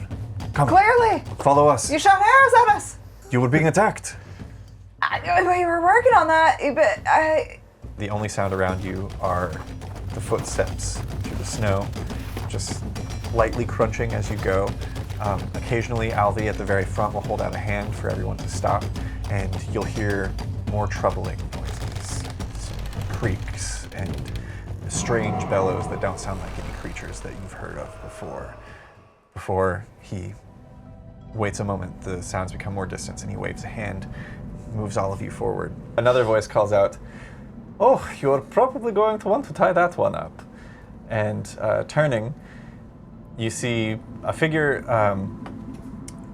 Come, Clearly! follow us. You shot arrows at us! You were being attacked. We were working on that, but The only sound around you are the footsteps through the snow, just lightly crunching as you go. Occasionally, Alvi at the very front will hold out a hand for everyone to stop, and you'll hear more troubling noises, creaks, and strange bellows that don't sound like any creatures that you've heard of before. Before he waits a moment, the sounds become more distant, and he waves a hand, moves all of you forward. Another voice calls out, "Oh, you're probably going to want to tie that one up." And turning, you see a figure,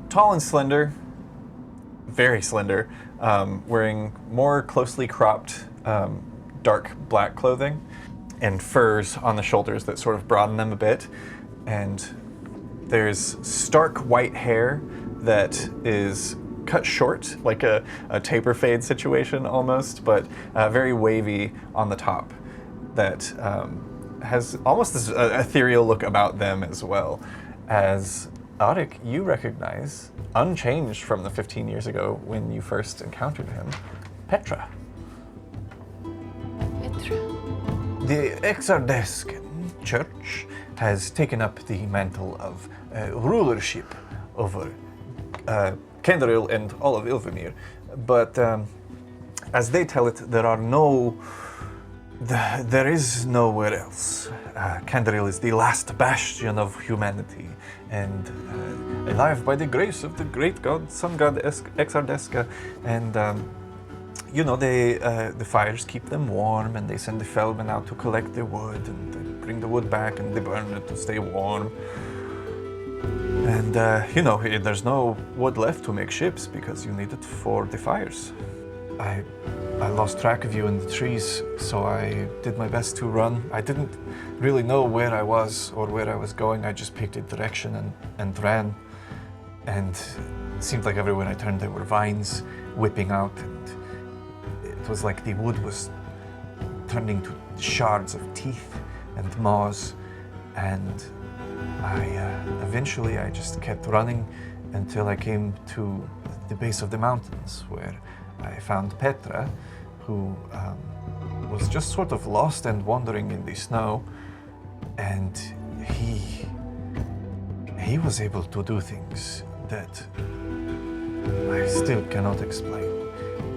tall and slender, very slender, wearing more closely cropped dark black clothing and furs on the shoulders that sort of broaden them a bit. And there's stark white hair that is cut short, like a taper fade situation almost, but very wavy on the top, that has almost this ethereal look about them as well. As Arik, you recognize, unchanged from the 15 years ago when you first encountered him, Petra. Petra. The Exardesk Church has taken up the mantle of rulership over Kendril and all of Ilvermere, but as they tell it, there is nowhere else. Kendril is the last bastion of humanity, and alive by the grace of the great god, sun god Exardeska, and the fires keep them warm, and they send the Fellmen out to collect the wood, and they bring the wood back, and they burn it to stay warm. And, there's no wood left to make ships because you need it for the fires. I lost track of you in the trees, so I did my best to run. I didn't really know where I was or where I was going. I just picked a direction and ran. And it seemed like everywhere I turned there were vines whipping out, and it was like the wood was turning to shards of teeth and maws. And eventually I just kept running until I came to the base of the mountains, where I found Petra, who was just sort of lost and wandering in the snow, and he was able to do things that I still cannot explain.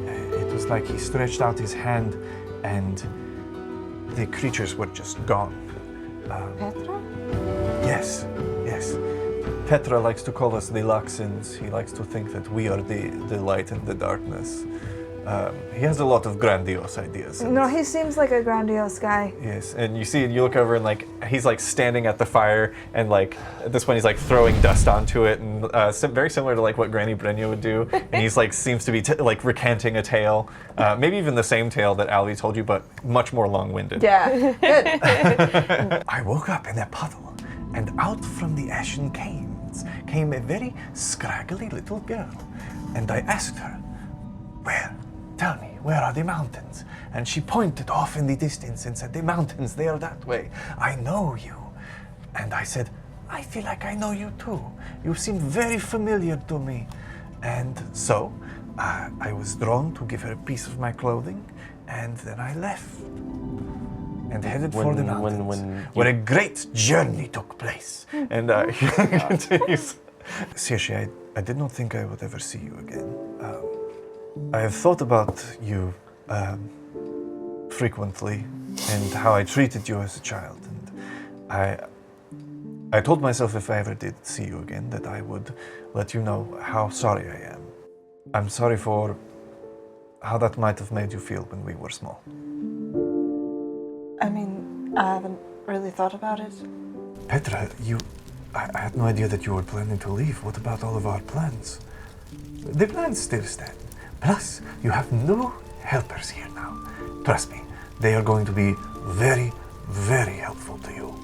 It was like he stretched out his hand and the creatures were just gone. Petra? Yes. Petra likes to call us the Luxins. He likes to think that we are the light in the darkness. He has a lot of grandiose ideas. no, he seems like a grandiose guy. Yes, and you look over and he's standing at the fire, and at this point he's throwing dust onto it, and very similar to what Granny Brenya would do. And he's seems to be recanting a tale, maybe even the same tale that Alvi told you, but much more long-winded. Yeah, good. I woke up in a puddle, and out from the ashen canes came a very scraggly little girl And I asked her, tell me, where are the mountains? And she pointed off in the distance and said, the mountains, they are that way. I know you. And I said, I feel like I know you too. You seem very familiar to me. And so I was drawn to give her a piece of my clothing, and then I left and headed for the mountains, where a great journey took place. And he continues. Seriously, I did not think I would ever see you again. I have thought about you frequently and how I treated you as a child. And I told myself if I ever did see you again that I would let you know how sorry I am. I'm sorry for how that might have made you feel when we were small. I mean, I haven't really thought about it. Petra, I had no idea that you were planning to leave. What about all of our plans? The plans still stand. Plus, you have new helpers here now. Trust me, they are going to be very, very helpful to you.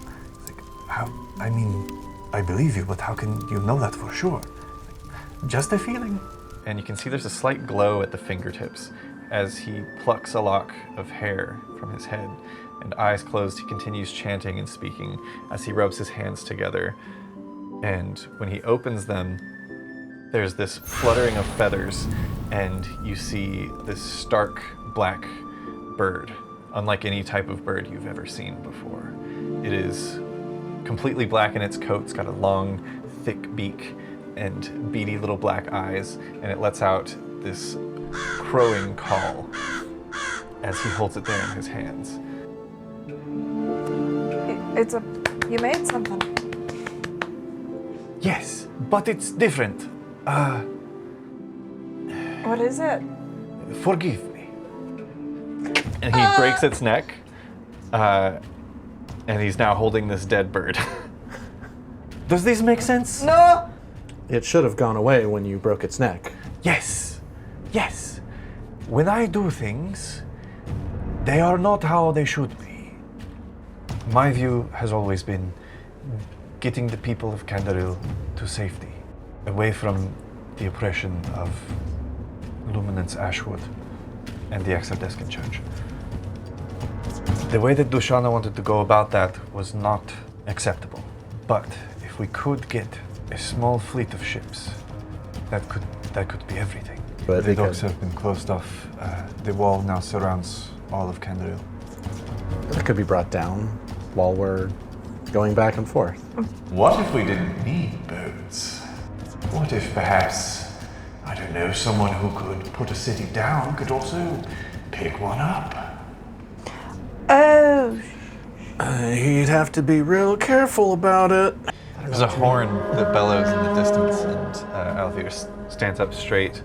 I mean, I believe you, but how can you know that for sure? Just a feeling. And you can see there's a slight glow at the fingertips as he plucks a lock of hair from his head. And eyes closed, he continues chanting and speaking as he rubs his hands together. And when he opens them, there's this fluttering of feathers, and you see this stark black bird, unlike any type of bird you've ever seen before. It is completely black in its coat. It's got a long, thick beak and beady little black eyes, and it lets out this crowing call as he holds it there in his hands. You made something. Yes, but it's different. What is it? Forgive me. And he breaks its neck, and he's now holding this dead bird. Does this make sense? No! It should have gone away when you broke its neck. Yes. When I do things, they are not how they should be. My view has always been getting the people of Candaril to safety, away from the oppression of Luminance Ashwood and the Exardescan Church. The way that Dushana wanted to go about that was not acceptable. But if we could get a small fleet of ships, that could be everything. But the docks have been closed off. The wall now surrounds all of Candaril. That could be brought down while we're going back and forth. What if we didn't need boats? What if perhaps, I don't know, someone who could put a city down could also pick one up? Oh. He'd have to be real careful about it. There's a horn that bellows in the distance, and Alfir stands up straight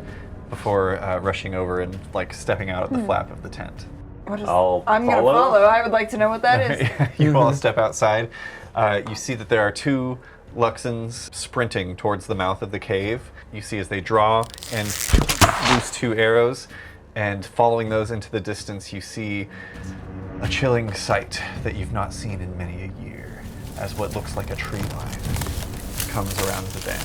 before rushing over and stepping out at the flap of the tent. What is I'll I'm gonna follow. I would like to know what that is. You all step outside. You see that there are two Luxons sprinting towards the mouth of the cave. You see as they draw and loose two arrows, and following those into the distance, you see a chilling sight that you've not seen in many a year, as what looks like a tree line comes around the bend,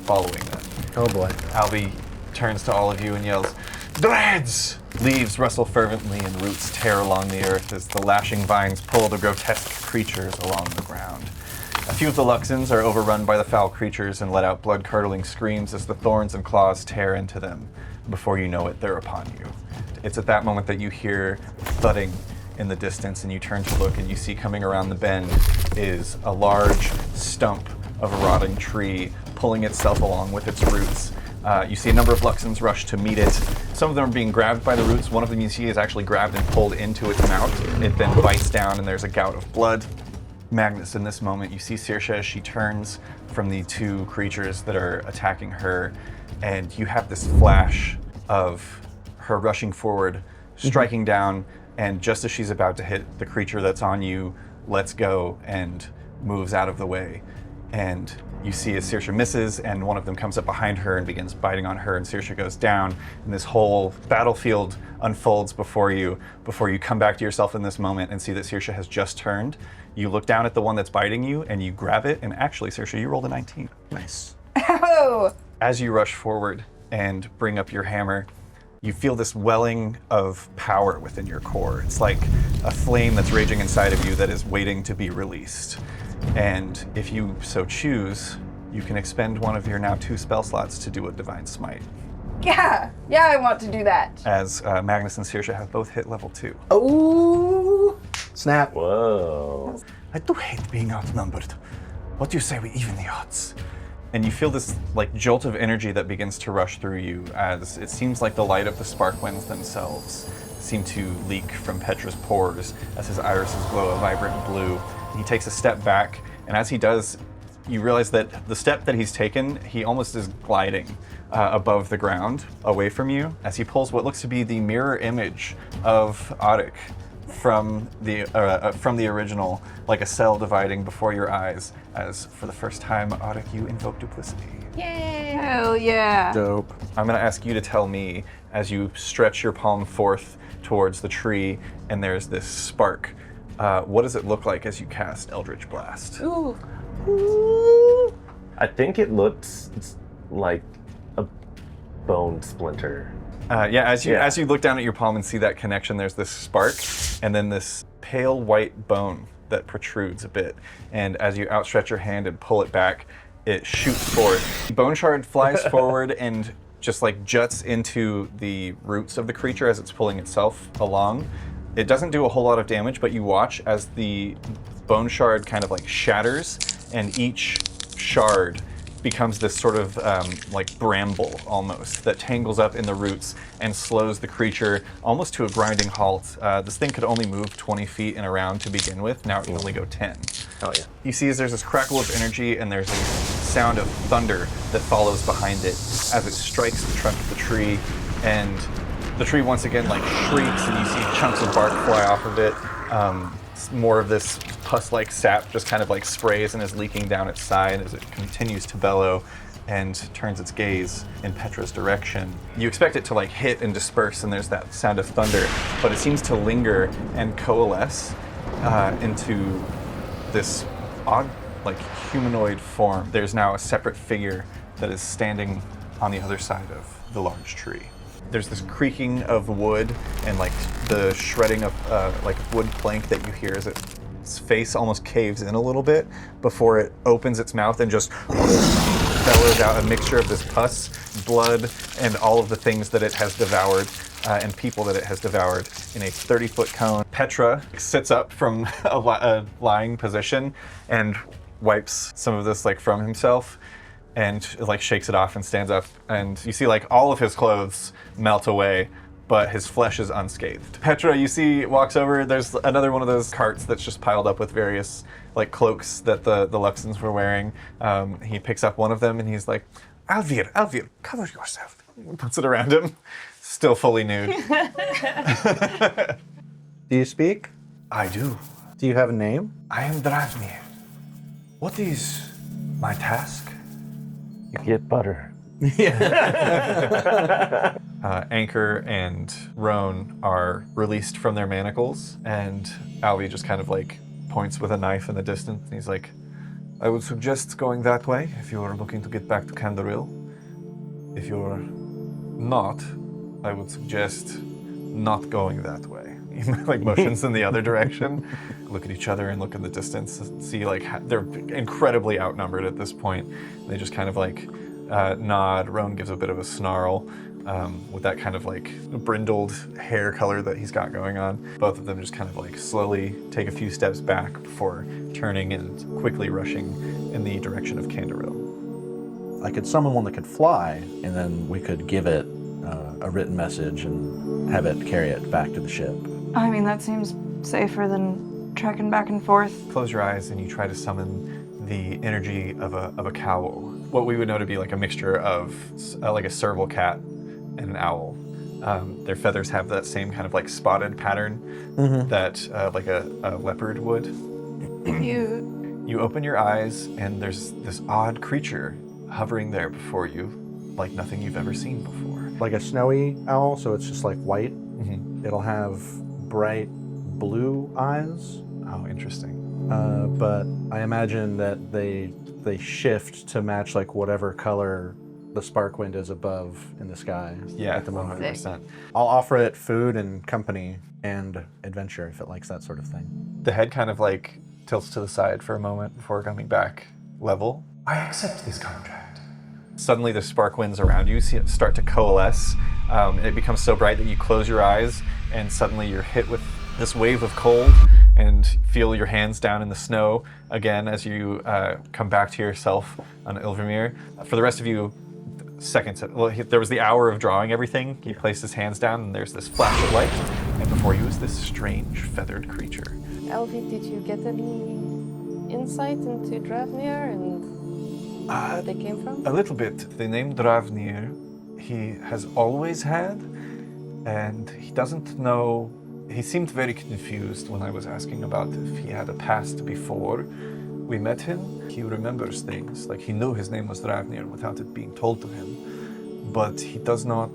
following them. Oh boy. Albie turns to all of you and yells, "Dreads!" Leaves rustle fervently and roots tear along the earth as the lashing vines pull the grotesque creatures along the ground. A few of the Luxons are overrun by the foul creatures and let out blood-curdling screams as the thorns and claws tear into them. Before you know it, they're upon you. It's at that moment that you hear thudding in the distance, and you turn to look, and you see coming around the bend is a large stump of a rotting tree pulling itself along with its roots. You see a number of Luxons rush to meet it. Some of them are being grabbed by the roots. One of them you see is actually grabbed and pulled into its mouth. It then bites down, and there's a gout of blood. Magnus, in this moment, you see Saoirse as she turns from the two creatures that are attacking her, and you have this flash of her rushing forward, striking down, and just as she's about to hit, the creature that's on you lets go and moves out of the way. And you see as Saoirse misses, and one of them comes up behind her and begins biting on her, and Saoirse goes down, and this whole battlefield unfolds before you come back to yourself in this moment and see that Saoirse has just turned. You look down at the one that's biting you, and you grab it, and actually, Saoirse, you rolled a 19. Nice. Oh! As you rush forward, and bring up your hammer, you feel this welling of power within your core. It's like a flame that's raging inside of you that is waiting to be released. And if you so choose, you can expend one of your now 2 spell slots to do a Divine Smite, Yeah, I want to do that. as Magnus and Saoirse have both hit level 2. Oh, snap. Whoa. I do hate being outnumbered. What do you say we even the odds? And you feel this like jolt of energy that begins to rush through you as it seems like the light of the Sparkwinds themselves seem to leak from Petra's pores as his irises glow a vibrant blue. He takes a step back, and as he does, you realize that the step that he's taken, he almost is gliding above the ground, away from you, as he pulls what looks to be the mirror image of Auric from the original, like a cell dividing before your eyes, as for the first time, Auric, you invoke duplicity. Hell yeah. Dope. I'm going to ask you to tell me, as you stretch your palm forth towards the tree, and there's this spark, what does it look like as you cast Eldritch Blast? Ooh. I think it looks like a bone splinter. As you look down at your palm and see that connection, there's this spark, and then this pale white bone that protrudes a bit. And as you outstretch your hand and pull it back, it shoots forth. Bone shard flies forward and just like juts into the roots of the creature as it's pulling itself along. It doesn't do a whole lot of damage, but you watch as the bone shard kind of like shatters, and each shard becomes this sort of like bramble almost that tangles up in the roots and slows the creature almost to a grinding halt. This thing could only move 20 feet in a round to begin with. Now it can only go 10. Oh yeah. You see as there's this crackle of energy and there's a sound of thunder that follows behind it as it strikes the trunk of the tree, and the tree once again like shrieks, and you see chunks of bark fly off of it. More of this pus-like sap just kind of like sprays and is leaking down its side as it continues to bellow and turns its gaze in Petra's direction. You expect it to like hit and disperse, and there's that sound of thunder, but it seems to linger and coalesce into this odd, like humanoid form. There's now a separate figure that is standing on the other side of the large tree. There's this creaking of wood and like the shredding of like wood plank that you hear as its face almost caves in a little bit before it opens its mouth and just bellows out a mixture of this pus, blood, and all of the things that it has devoured and people that it has devoured in a 30-foot cone. Petra sits up from a lying position and wipes some of this like from himself, and like shakes it off and stands up, and you see like all of his clothes melt away, but his flesh is unscathed. Petra, you see, walks over. There's another one of those carts that's just piled up with various like cloaks that the Luxons were wearing. He picks up one of them and he's like, Alvir, cover yourself. He puts it around him, still fully nude. Do you speak? I do. Do you have a name? I am Dravnir. What is my task? You get butter. Anchor and Roan are released from their manacles, and Alvi just kind of like points with a knife in the distance, and he's like, I would suggest going that way if you are looking to get back to Candaril. If you're not, I would suggest not going that way. He like motions in the other direction. Look at each other and look in the distance. See like they're incredibly outnumbered at this point. They just kind of like nod. Roan gives a bit of a snarl with that kind of like brindled hair color that he's got going on. Both of them just kind of like slowly take a few steps back before turning and quickly rushing in the direction of Candaril. I could summon one that could fly, and then we could give it a written message and have it carry it back to the ship. I mean, that seems safer than trekking back and forth. Close your eyes and you try to summon the energy of a cowl. What we would know to be like a mixture of like a serval cat and an owl. Their feathers have that same kind of like spotted pattern that like a leopard would. You open your eyes and there's this odd creature hovering there before you, like nothing you've ever seen before. Like a snowy owl, so it's just like white. Mm-hmm. It'll have bright blue eyes, Oh, interesting. but I imagine that they shift to match like whatever color the Sparkwind is above in the sky Yeah, at the moment. 100%. I'll offer it food and company and adventure if it likes that sort of thing. The head kind of like tilts to the side for a moment before coming back level. I accept this contract. Suddenly the spark winds around you start to coalesce. It becomes so bright that you close your eyes and suddenly you're hit with this wave of cold and feel your hands down in the snow again as you come back to yourself on Ilvermere. For the rest of you, seconds, there was the hour of drawing everything. He placed his hands down and there's this flash of light, and before you is this strange feathered creature. Elvi, did you get any insight into Dravnir and where they came from? A little bit. The name Dravnir, he has always had, and he doesn't know. He seemed very confused when I was asking about if he had a past before we met him. He remembers things, like he knew his name was Dravnir without it being told to him, but he does not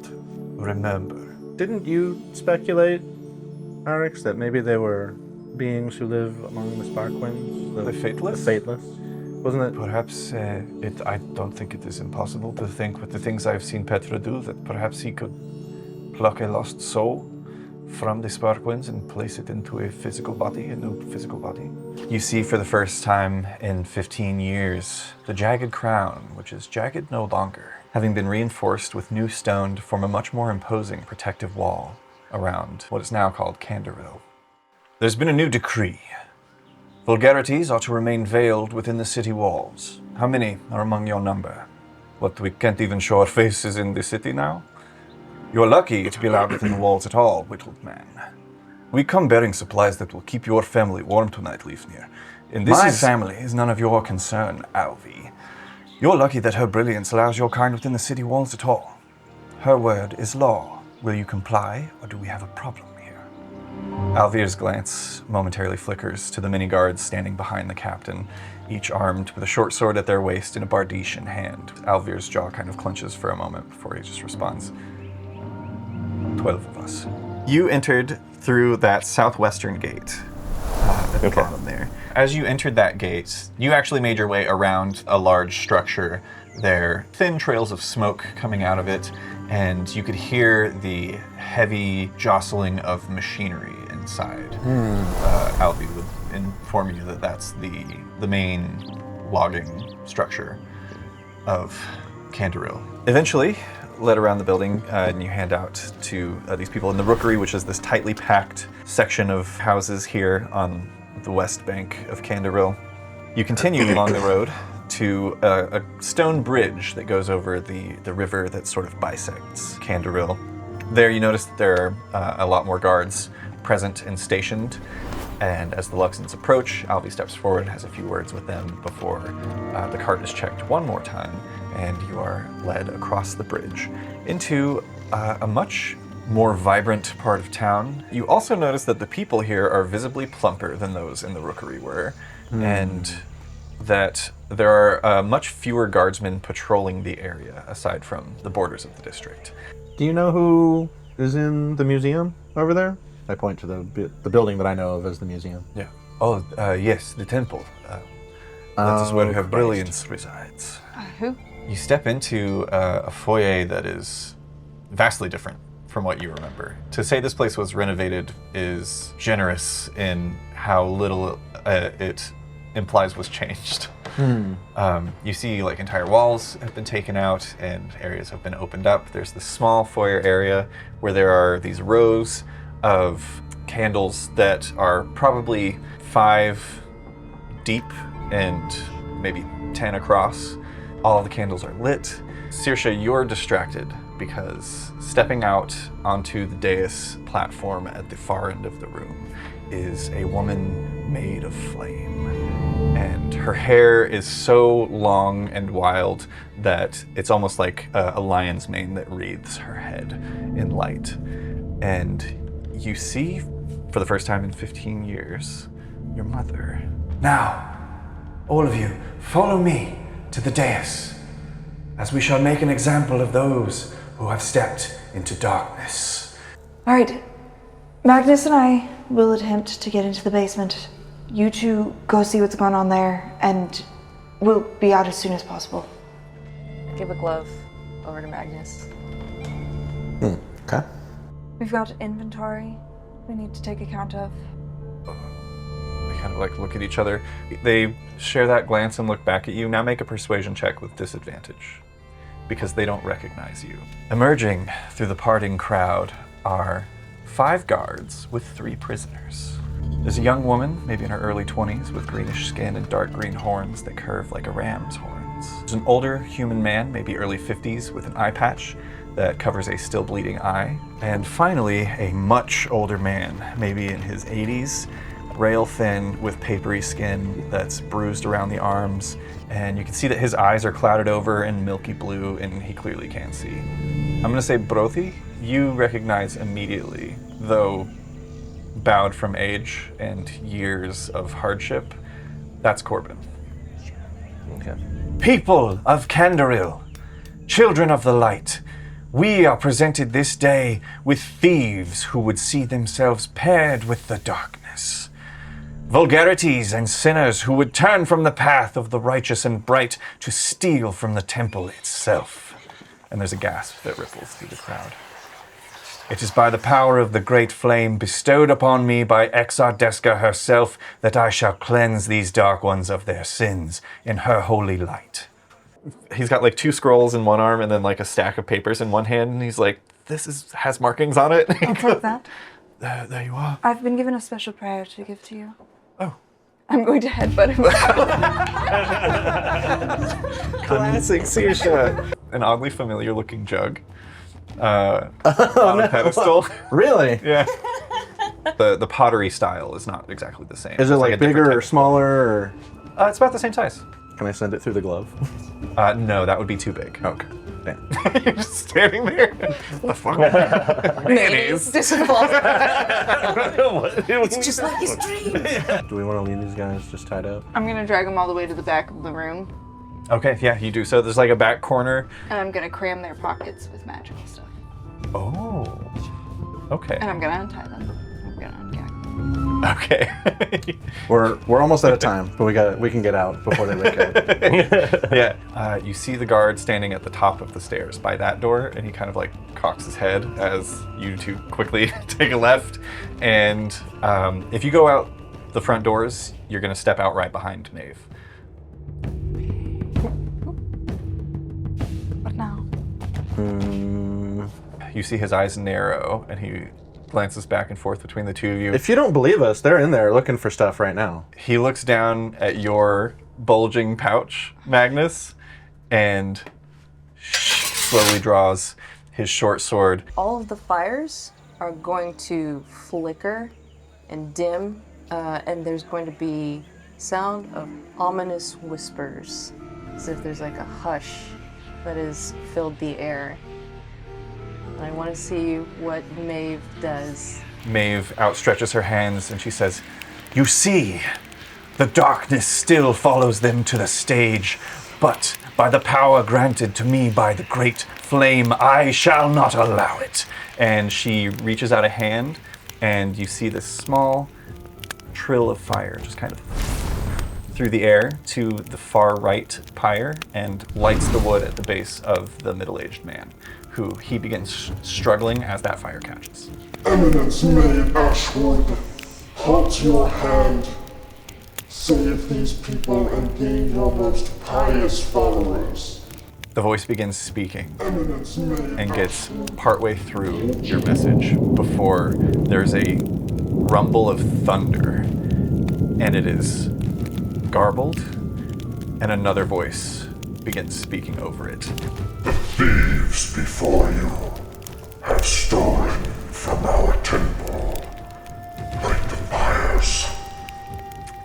remember. Didn't you speculate, Arix, that maybe they were beings who live among the Sparkwinds? The Fateless? The Fateless. Wasn't it? Perhaps I don't think it is impossible to think with the things I've seen Petra do that perhaps he could pluck a lost soul from the Sparkwinds and place it into a physical body, a new physical body. You see for the first time in 15 years the jagged crown, which is jagged no longer, having been reinforced with new stone to form a much more imposing protective wall around what is now called Canderville. There's been a new decree. Vulgarities are to remain veiled within the city walls. How many are among your number? What, we can't even show our faces in the city now? You're lucky to be allowed within the walls at all, whittled man. We come bearing supplies that will keep your family warm tonight, Leifnir. And my family is none of your concern, Alvi. You're lucky that her brilliance allows your kind within the city walls at all. Her word is law. Will you comply, or do we have a problem here? Alvir's glance momentarily flickers to the many guards standing behind the captain, each armed with a short sword at their waist and a bardiche in hand. Alvir's jaw kind of clenches for a moment before he just responds. 12 of us. You entered through that southwestern gate at the bottom there. As you entered that gate, you actually made your way around a large structure there. Thin trails of smoke coming out of it, and you could hear the heavy jostling of machinery inside. Alvi would inform you that that's the main logging structure of Canderil. Eventually, led around the building, and you hand out to these people in the rookery, which is this tightly packed section of houses here on the west bank of Canderil. You continue along the road to a stone bridge that goes over the river that sort of bisects Canderil. There you notice that there are a lot more guards present and stationed, and as the Luxons approach, Alvi steps forward and has a few words with them before the cart is checked one more time, and you are led across the bridge into a much more vibrant part of town. You also notice that the people here are visibly plumper than those in the rookery were, and that there are much fewer guardsmen patrolling the area aside from the borders of the district. Do you know who is in the museum over there? I point to the building that I know of as the museum. Yeah. Oh, yes, the temple. That is where her Christ. brilliance resides. Who? You step into a foyer that is vastly different from what you remember. To say this place was renovated is generous in how little it implies was changed. You see like entire walls have been taken out and areas have been opened up. There's this small foyer area where there are these rows of candles that are probably 5 deep and maybe 10 across. All the candles are lit. Saoirse, you're distracted because stepping out onto the dais platform at the far end of the room is a woman made of flame. And her hair is so long and wild that it's almost like a lion's mane that wreathes her head in light. And you see, for the first time in 15 years, your mother. Now, all of you, follow me to the dais, as we shall make an example of those who have stepped into darkness. All right, Magnus and I will attempt to get into the basement. You two go see what's going on there, and we'll be out as soon as possible. Give a glove over to Magnus. Okay. We've got inventory we need to take account of. They kind of like look at each other. They share that glance and look back at you. Now make a persuasion check with disadvantage, because they don't recognize you. Emerging through the parting crowd are 5 guards with 3 prisoners. There's a young woman, maybe in her early 20s, with greenish skin and dark green horns that curve like a ram's horns. There's an older human man, maybe early 50s, with an eye patch that covers a still bleeding eye. And finally, a much older man, maybe in his 80s, rail thin with papery skin that's bruised around the arms, and you can see that his eyes are clouded over in milky blue, and he clearly can't see. I'm gonna say Brothy, you recognize immediately, though bowed from age and years of hardship, that's Corbin. Okay. People of Candaril, children of the light, we are presented this day with thieves who would see themselves paired with the darkness. Vulgarities and sinners who would turn from the path of the righteous and bright to steal from the temple itself. And there's a gasp that ripples through the crowd. It is by the power of the great flame bestowed upon me by Exardeska herself that I shall cleanse these dark ones of their sins in her holy light. He's got like 2 scrolls in one arm and then like a stack of papers in one hand, and he's like, has markings on it. I'll take that. There you are. I've been given a special prayer to give to you. Oh. I'm going to headbutt him. Classic Sirsha. An oddly familiar looking jug on a pedestal. Really? Yeah. The pottery style is not exactly the same. Is it It's like a different bigger type or of- smaller? Or It's about the same size. can I send it through the glove? No, that would be too big. Okay. Damn. You're just standing there. The fuck? Mayonnaise. Mayonnaise. It's just like his dream. Do we want to leave these guys just tied up? I'm gonna drag him all the way to the back of the room, Okay, yeah, you do. So there's like a back corner. and I'm gonna cram their pockets with magical stuff. Oh. Okay. And I'm gonna untie them. I'm gonna ungag them. Okay. We're almost out of time, but we can get out before they wake up. Yeah. You see the guard standing at the top of the stairs by that door, and he kind of like cocks his head as you two quickly take a left. And if you go out the front doors, you're going to step out right behind Maeve. What now? You see his eyes narrow, and he glances back and forth between the two of you. If you don't believe us, they're in there looking for stuff right now. He looks down at your bulging pouch, Magnus, and slowly draws his short sword. All of the fires are going to flicker and dim, and there's going to be sound of ominous whispers, as if there's like a hush that has filled the air. And I want to see what Maeve does. Maeve outstretches her hands and she says, "You see, the darkness still follows them to the stage, but by the power granted to me by the great flame, I shall not allow it." And she reaches out a hand, and you see this small trill of fire just kind of through the air to the far right pyre and lights the wood at the base of the middle-aged man, who he begins struggling as that fire catches. Eminence Maid Ashwood, hold your hand. Save these people and gain your most pious followers. The voice begins speaking Eminence Maid and gets partway through your message before there's a rumble of thunder, and it is garbled, and another voice begins speaking over it. Thieves before you have stolen from our temple. Like the fires.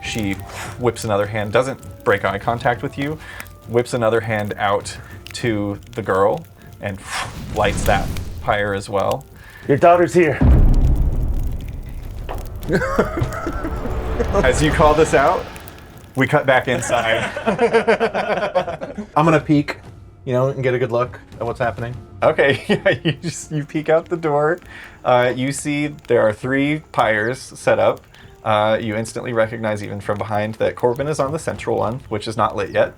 She whips another hand, doesn't break eye contact with you, whips another hand out to the girl and lights that pyre as well. Your daughter's here. As you call this out, we cut back inside. I'm gonna peek, and get a good look at what's happening. Okay, yeah, you peek out the door. You see there are 3 pyres set up. You instantly recognize even from behind that Corbin is on the central one, which is not lit yet.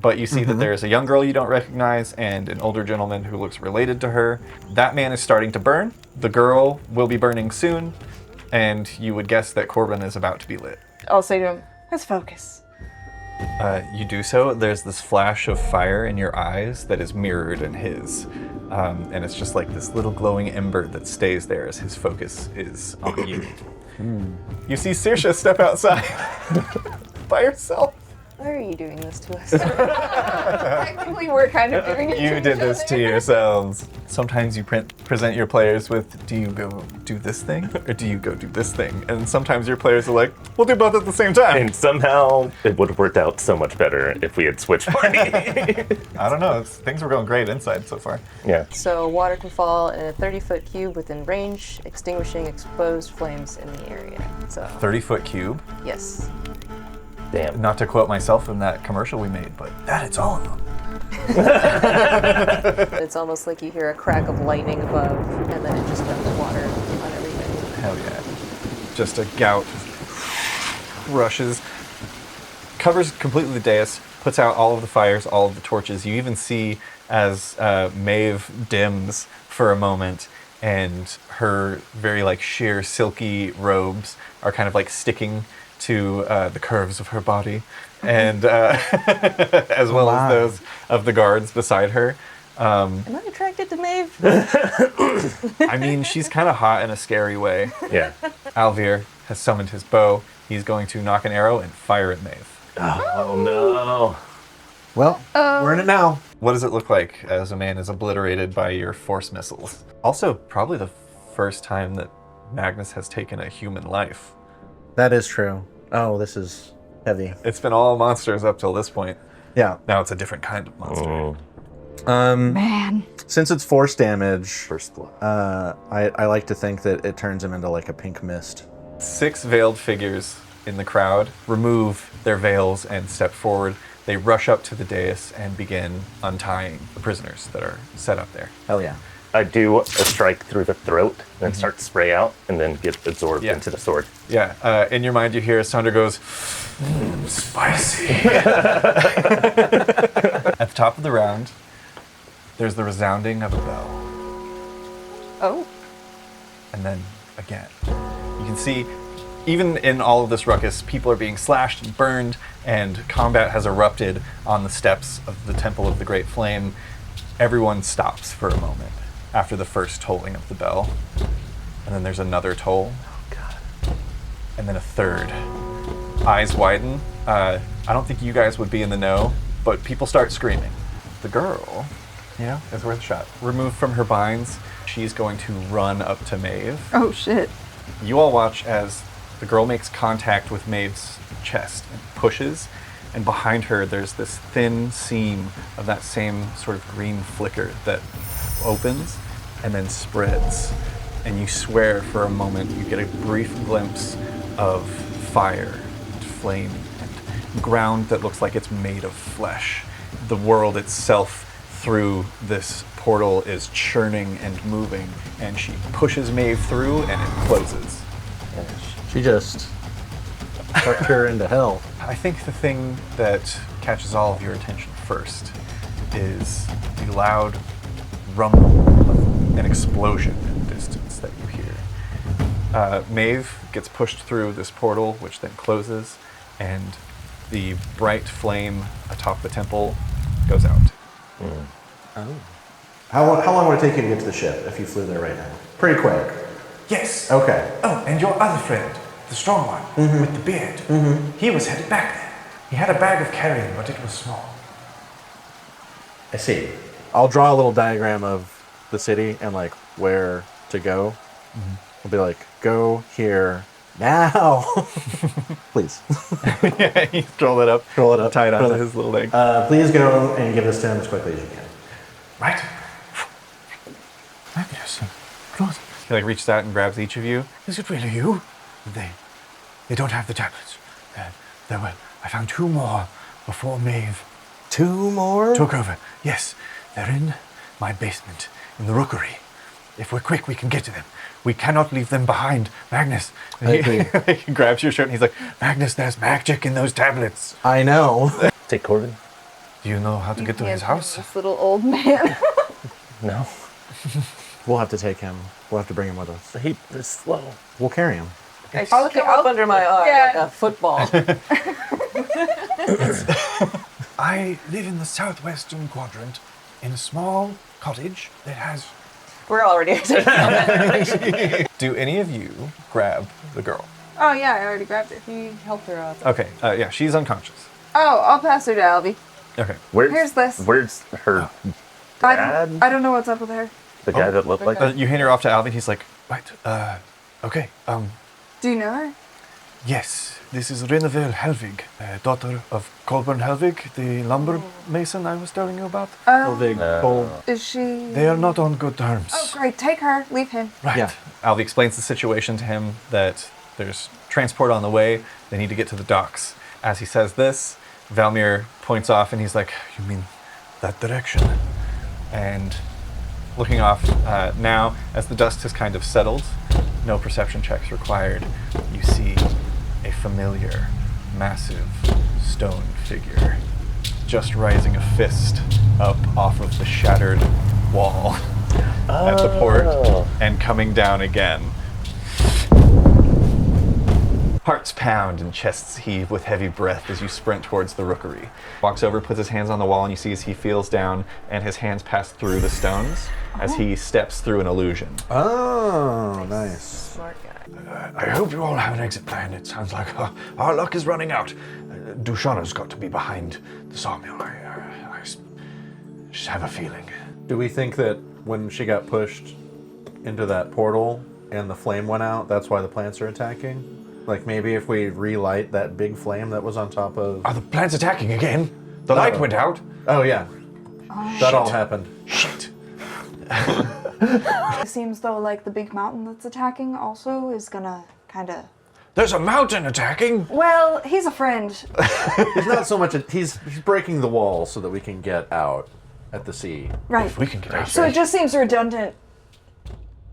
but you see that there's a young girl you don't recognize and an older gentleman who looks related to her. That man is starting to burn. The girl will be burning soon, and you would guess that Corbin is about to be lit. I'll say to him, let's focus. You do so. There's this flash of fire in your eyes that is mirrored in his. And it's just like this little glowing ember that stays there as his focus is on you. You see Saoirse step outside by herself. Why are you doing this to us? Technically, we're kind of doing it. You did this to yourselves. Sometimes you present your players with, do you go do this thing or do you go do this thing? And sometimes your players are like, we'll do both at the same time. And somehow it would have worked out so much better if we had switched party. I don't know. Things were going great inside so far. Yeah. So water can fall in a 30-foot cube within range, extinguishing exposed flames in the area. So 30-foot cube. yes. Damn. Not to quote myself in that commercial we made, but that is all of them. It's almost like you hear a crack of lightning above, and then it just dumps water on everything. Hell yeah. Just a gout rushes, covers completely the dais, puts out all of the fires, all of the torches. You even see as Maeve dims for a moment, and her very like sheer silky robes are kind of like sticking to the curves of her body, and as well as those of the guards beside her. Am I attracted to Maeve? I mean, she's kind of hot in a scary way. Yeah. Alvir has summoned his bow. He's going to knock an arrow and fire at Maeve. Oh no. Well, we're in it now. What does it look like as a man is obliterated by your force missiles? Also, probably the first time that Magnus has taken a human life. That is true. Oh, this is heavy. It's been all monsters up till this point. Yeah. Now it's a different kind of monster. Man. Since it's force damage, First blood. I like to think that it turns him into like a pink mist. 6 veiled figures in the crowd remove their veils and step forward. They rush up to the dais and begin untying the prisoners that are set up there. Hell yeah. I do a strike through the throat and start to spray out and then get absorbed Yeah. into the sword. Yeah, in your mind you hear Sandra goes, spicy. At the top of the round, there's the resounding of a bell. Oh. And then again. You can see, even in all of this ruckus, people are being slashed and burned, and combat has erupted on the steps of the Temple of the Great Flame. Everyone stops for a moment after the first tolling of the bell. And then there's another toll. Oh, God. And then a third. Eyes widen. I don't think you guys would be in the know, but people start screaming. The girl, is worth a shot. Removed from her binds, she's going to run up to Maeve. Oh, shit. You all watch as the girl makes contact with Maeve's chest and pushes, and behind her there's this thin seam of that same sort of green flicker that opens and then spreads. And you swear for a moment you get a brief glimpse of fire and flame and ground that looks like it's made of flesh. The world itself through this portal is churning and moving, and she pushes Maeve through and it closes. She just tucked her into hell. I think the thing that catches all of your attention first is the loud rumble of an explosion in the distance that you hear. Maeve gets pushed through this portal, which then closes, and the bright flame atop the temple goes out. How long would it take you to get to the ship if you flew there right now? Pretty quick. Yes. Okay. Oh, and your other friend, the strong one, with the beard, he was headed back there. He had a bag of carrion, but it was small. I see. I'll draw a little diagram of the city and like where to go. I'll be like, go here now. Please. Yeah, you roll it up. Roll it up. Tie it onto Roll it. his little leg. Please go and give this to him as quickly as you can. Right? Magnus, Claude. He like reaches out and grabs each of you. Is it really you? They don't have the tablets. I found 2 more before Maeve 2 more? took over. Yes, they're in my basement, in the rookery. If we're quick, we can get to them. We cannot leave them behind. Magnus. I agree. He grabs your shirt and he's like, Magnus, there's magic in those tablets. I know. Take Corbin. Do you know how to get to his house? This little old man. No. We'll have to take him. We'll have to bring him with us. He is slow. We'll carry him. I stick him up under my arm like a football. I live in the southwestern quadrant in a small cottage that has. We're already Do any of you grab the girl? Oh yeah, I already grabbed it. He helped her out. Okay, yeah, she's unconscious. Oh, I'll pass her to Albie. Okay. Here's this. Where's her dad? I don't know what's up with her. The guy that looked like You hand her off to Alvin. He's like, Right. Okay. Do you know her? Yes, this is Reneville Helvig, daughter of Colburn Helvig, the lumber mason I was telling you about. Big bowl. Is she? They are not on good terms. Oh, great. Take her. Leave him. Right. Yeah. Alvy explains the situation to him, that there's transport on the way. They need to get to the docks. As he says this, Valmir points off and he's like, You mean that direction? and looking off now, as the dust has kind of settled, no perception checks required, you see a familiar, massive stone figure just raising a fist up off of the shattered wall at the port and coming down again. Hearts pound and chests heave with heavy breath as you sprint towards the rookery. Walks over, puts his hands on the wall, and you see as he feels down and his hands pass through the stones as he steps through an illusion. Oh, nice. Smart guy. I hope you all have an exit plan. It sounds like our luck is running out. Dushana's got to be behind the sawmill. I just have a feeling. Do we think that when she got pushed into that portal and the flame went out, that's why the plants are attacking? Like maybe if we relight that big flame that was on top of... Are the plants attacking again? The light went out. Oh, yeah. That all happened. Shit. It seems though like the big mountain that's attacking also is gonna kind of. There's a mountain attacking. Well, he's a friend. He's not so much... He's breaking the wall so that we can get out at the sea. Right. If we can get out. So it just seems redundant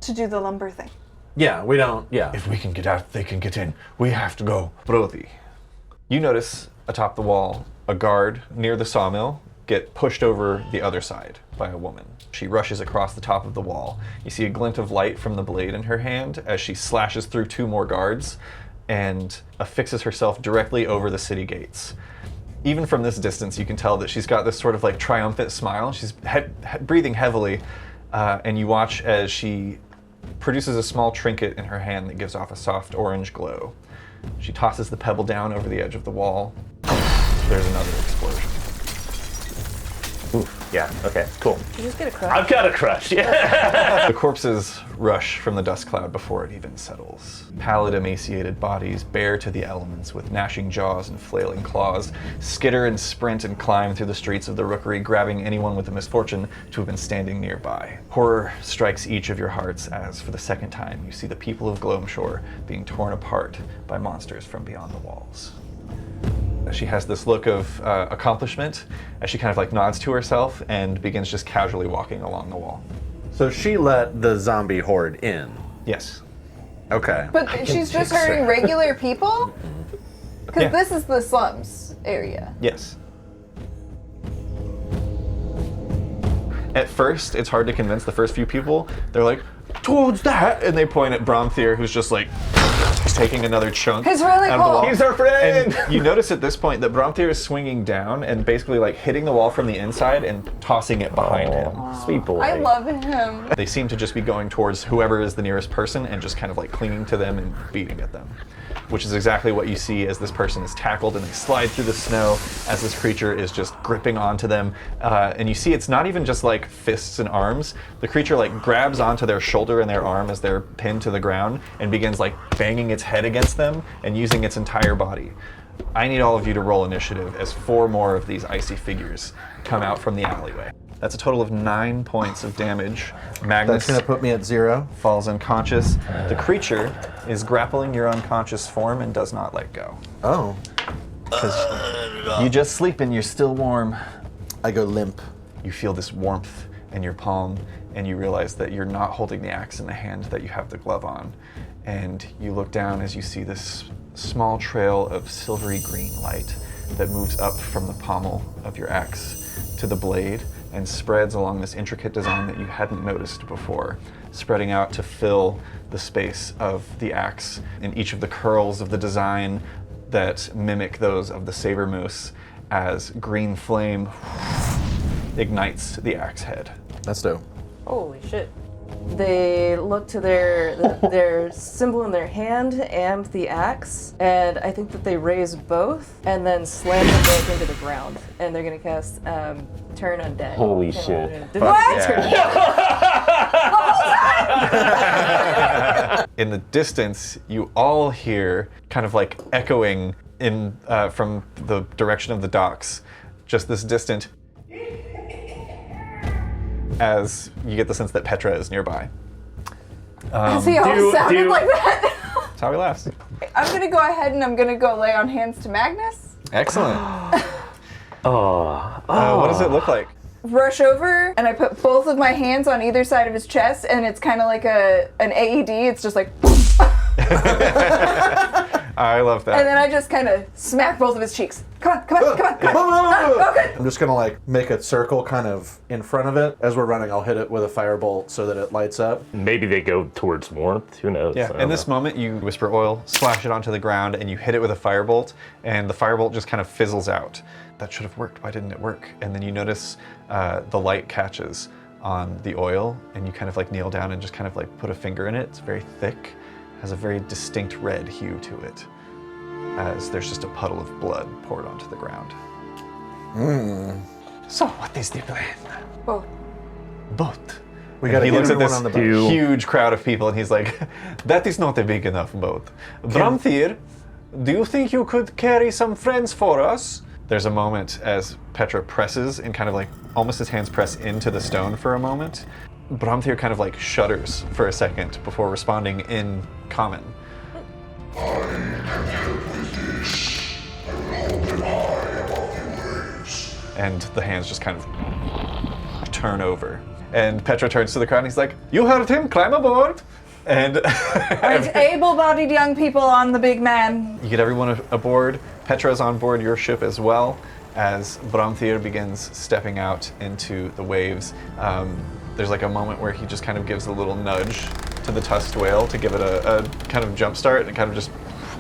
to do the lumber thing. Yeah, we don't... Yeah. If we can get out, they can get in. We have to go. Brody, you notice atop the wall a guard near the sawmill get pushed over the other side by a woman. She rushes across the top of the wall. You see a glint of light from the blade in her hand as she slashes through two more guards and affixes herself directly over the city gates. Even from this distance, you can tell that she's got this sort of like triumphant smile. She's breathing heavily, and you watch as she produces a small trinket in her hand that gives off a soft orange glow. She tosses the pebble down over the edge of the wall. There's another explosion. Oof. Yeah, okay, cool. You just get a crush. I've got a crush, yeah. The corpses rush from the dust cloud before it even settles. Pallid, emaciated bodies, bare to the elements, with gnashing jaws and flailing claws, skitter and sprint and climb through the streets of the rookery, grabbing anyone with the misfortune to have been standing nearby. Horror strikes each of your hearts as, for the second time, you see the people of Gloamshore being torn apart by monsters from beyond the walls. She has this look of accomplishment as she kind of like nods to herself and begins just casually walking along the wall. So she let the zombie horde in. Yes. Okay. But she's just hurting regular people? Because Yeah. this is the slums area. Yes. At first, it's hard to convince the first few people. They're like, towards that, and they point at Bromthier, who's just like taking another chunk. He's really out of the cool. wall. He's our friend! And you notice at this point that Bromthier is swinging down and basically like hitting the wall from the inside and tossing it behind him. Sweet boy. I love him. They seem to just be going towards whoever is the nearest person and just kind of like clinging to them and beating at them, which is exactly what you see as this person is tackled and they slide through the snow as this creature is just gripping onto them. And you see it's not even just like fists and arms. The creature like grabs onto their shoulder and their arm as they're pinned to the ground and begins like banging its head against them and using its entire body. I need all of you to roll initiative as 4 more of these icy figures come out from the alleyway. That's a total of 9 points of damage. Magnus That's gonna put me at 0. falls unconscious. The creature is grappling your unconscious form and does not let go. Oh. You just sleep and you're still warm. I go limp. You feel this warmth in your palm and you realize that you're not holding the axe in the hand that you have the glove on. And you look down as you see this small trail of silvery green light that moves up from the pommel of your axe to the blade and spreads along this intricate design that you hadn't noticed before, spreading out to fill the space of the axe. In each of the curls of the design that mimic those of the saber moose, as green flame ignites the axe head. That's dope. Holy shit. They look to their symbol in their hand and the axe, and I think that they raise both and then slam them both into the ground. And they're gonna cast Turn Undead. Holy shit. In the distance, you all hear kind of like echoing in from the direction of the docks, just this distant as you get the sense that Petra is nearby. Has he all sounded like that? That's how he laughs. I'm gonna go ahead and I'm gonna go lay on hands to Magnus. Excellent. Oh. What does it look like? Rush over and I put both of my hands on either side of his chest, and it's kind of like an AED. It's just like. I love that. And then I just kind of smack both of his cheeks. Come on, come on, come on, come on. Okay. I'm just gonna like make a circle kind of in front of it. As we're running, I'll hit it with a firebolt so that it lights up. Maybe they go towards warmth. Who knows? Yeah, in this moment, you whisper oil, splash it onto the ground, and you hit it with a firebolt, and the firebolt just kind of fizzles out. That should have worked. Why didn't it work? And then you notice the light catches on the oil, and you kind of like kneel down and just kind of like put a finger in it. It's very thick, has a very distinct red hue to it, as there's just a puddle of blood poured onto the ground. So, what is the plan? Both. Boat. We gotta He get looks at everyone this on the boat. huge crowd of people and he's like, that is not a big enough boat. Bramthir, do you think you could carry some friends for us? There's a moment as Petra presses and kind of like, almost his hands press into the stone for a moment. Bramthir kind of like shudders for a second before responding in common. And the hands just kind of turn over. And Petra turns to the crowd and he's like, you heard him, climb aboard! And Right, able-bodied young people on the big man. you get everyone aboard. Petra's on board your ship as well, as Bramthir begins stepping out into the waves. There's like a moment where he just kind of gives a little nudge to the tusked whale to give it a kind of jump start, and kind of just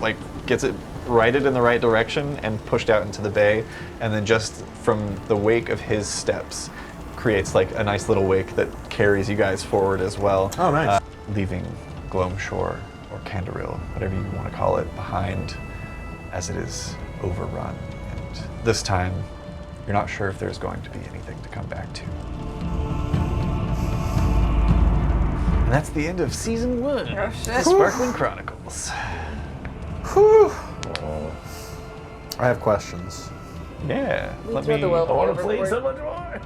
like gets it righted in the right direction and pushed out into the bay. And then just from the wake of his steps creates like a nice little wake that carries you guys forward as well. Oh, nice. Leaving Gloam Shore, or Candaril, whatever you want to call it, behind as it is overrun. And this time, you're not sure if there's going to be anything to come back to. And that's the end of Season 1 of Sparkwind Chronicles. Whew. I have questions. Yeah, We throw the well I want to overboard. play so much more.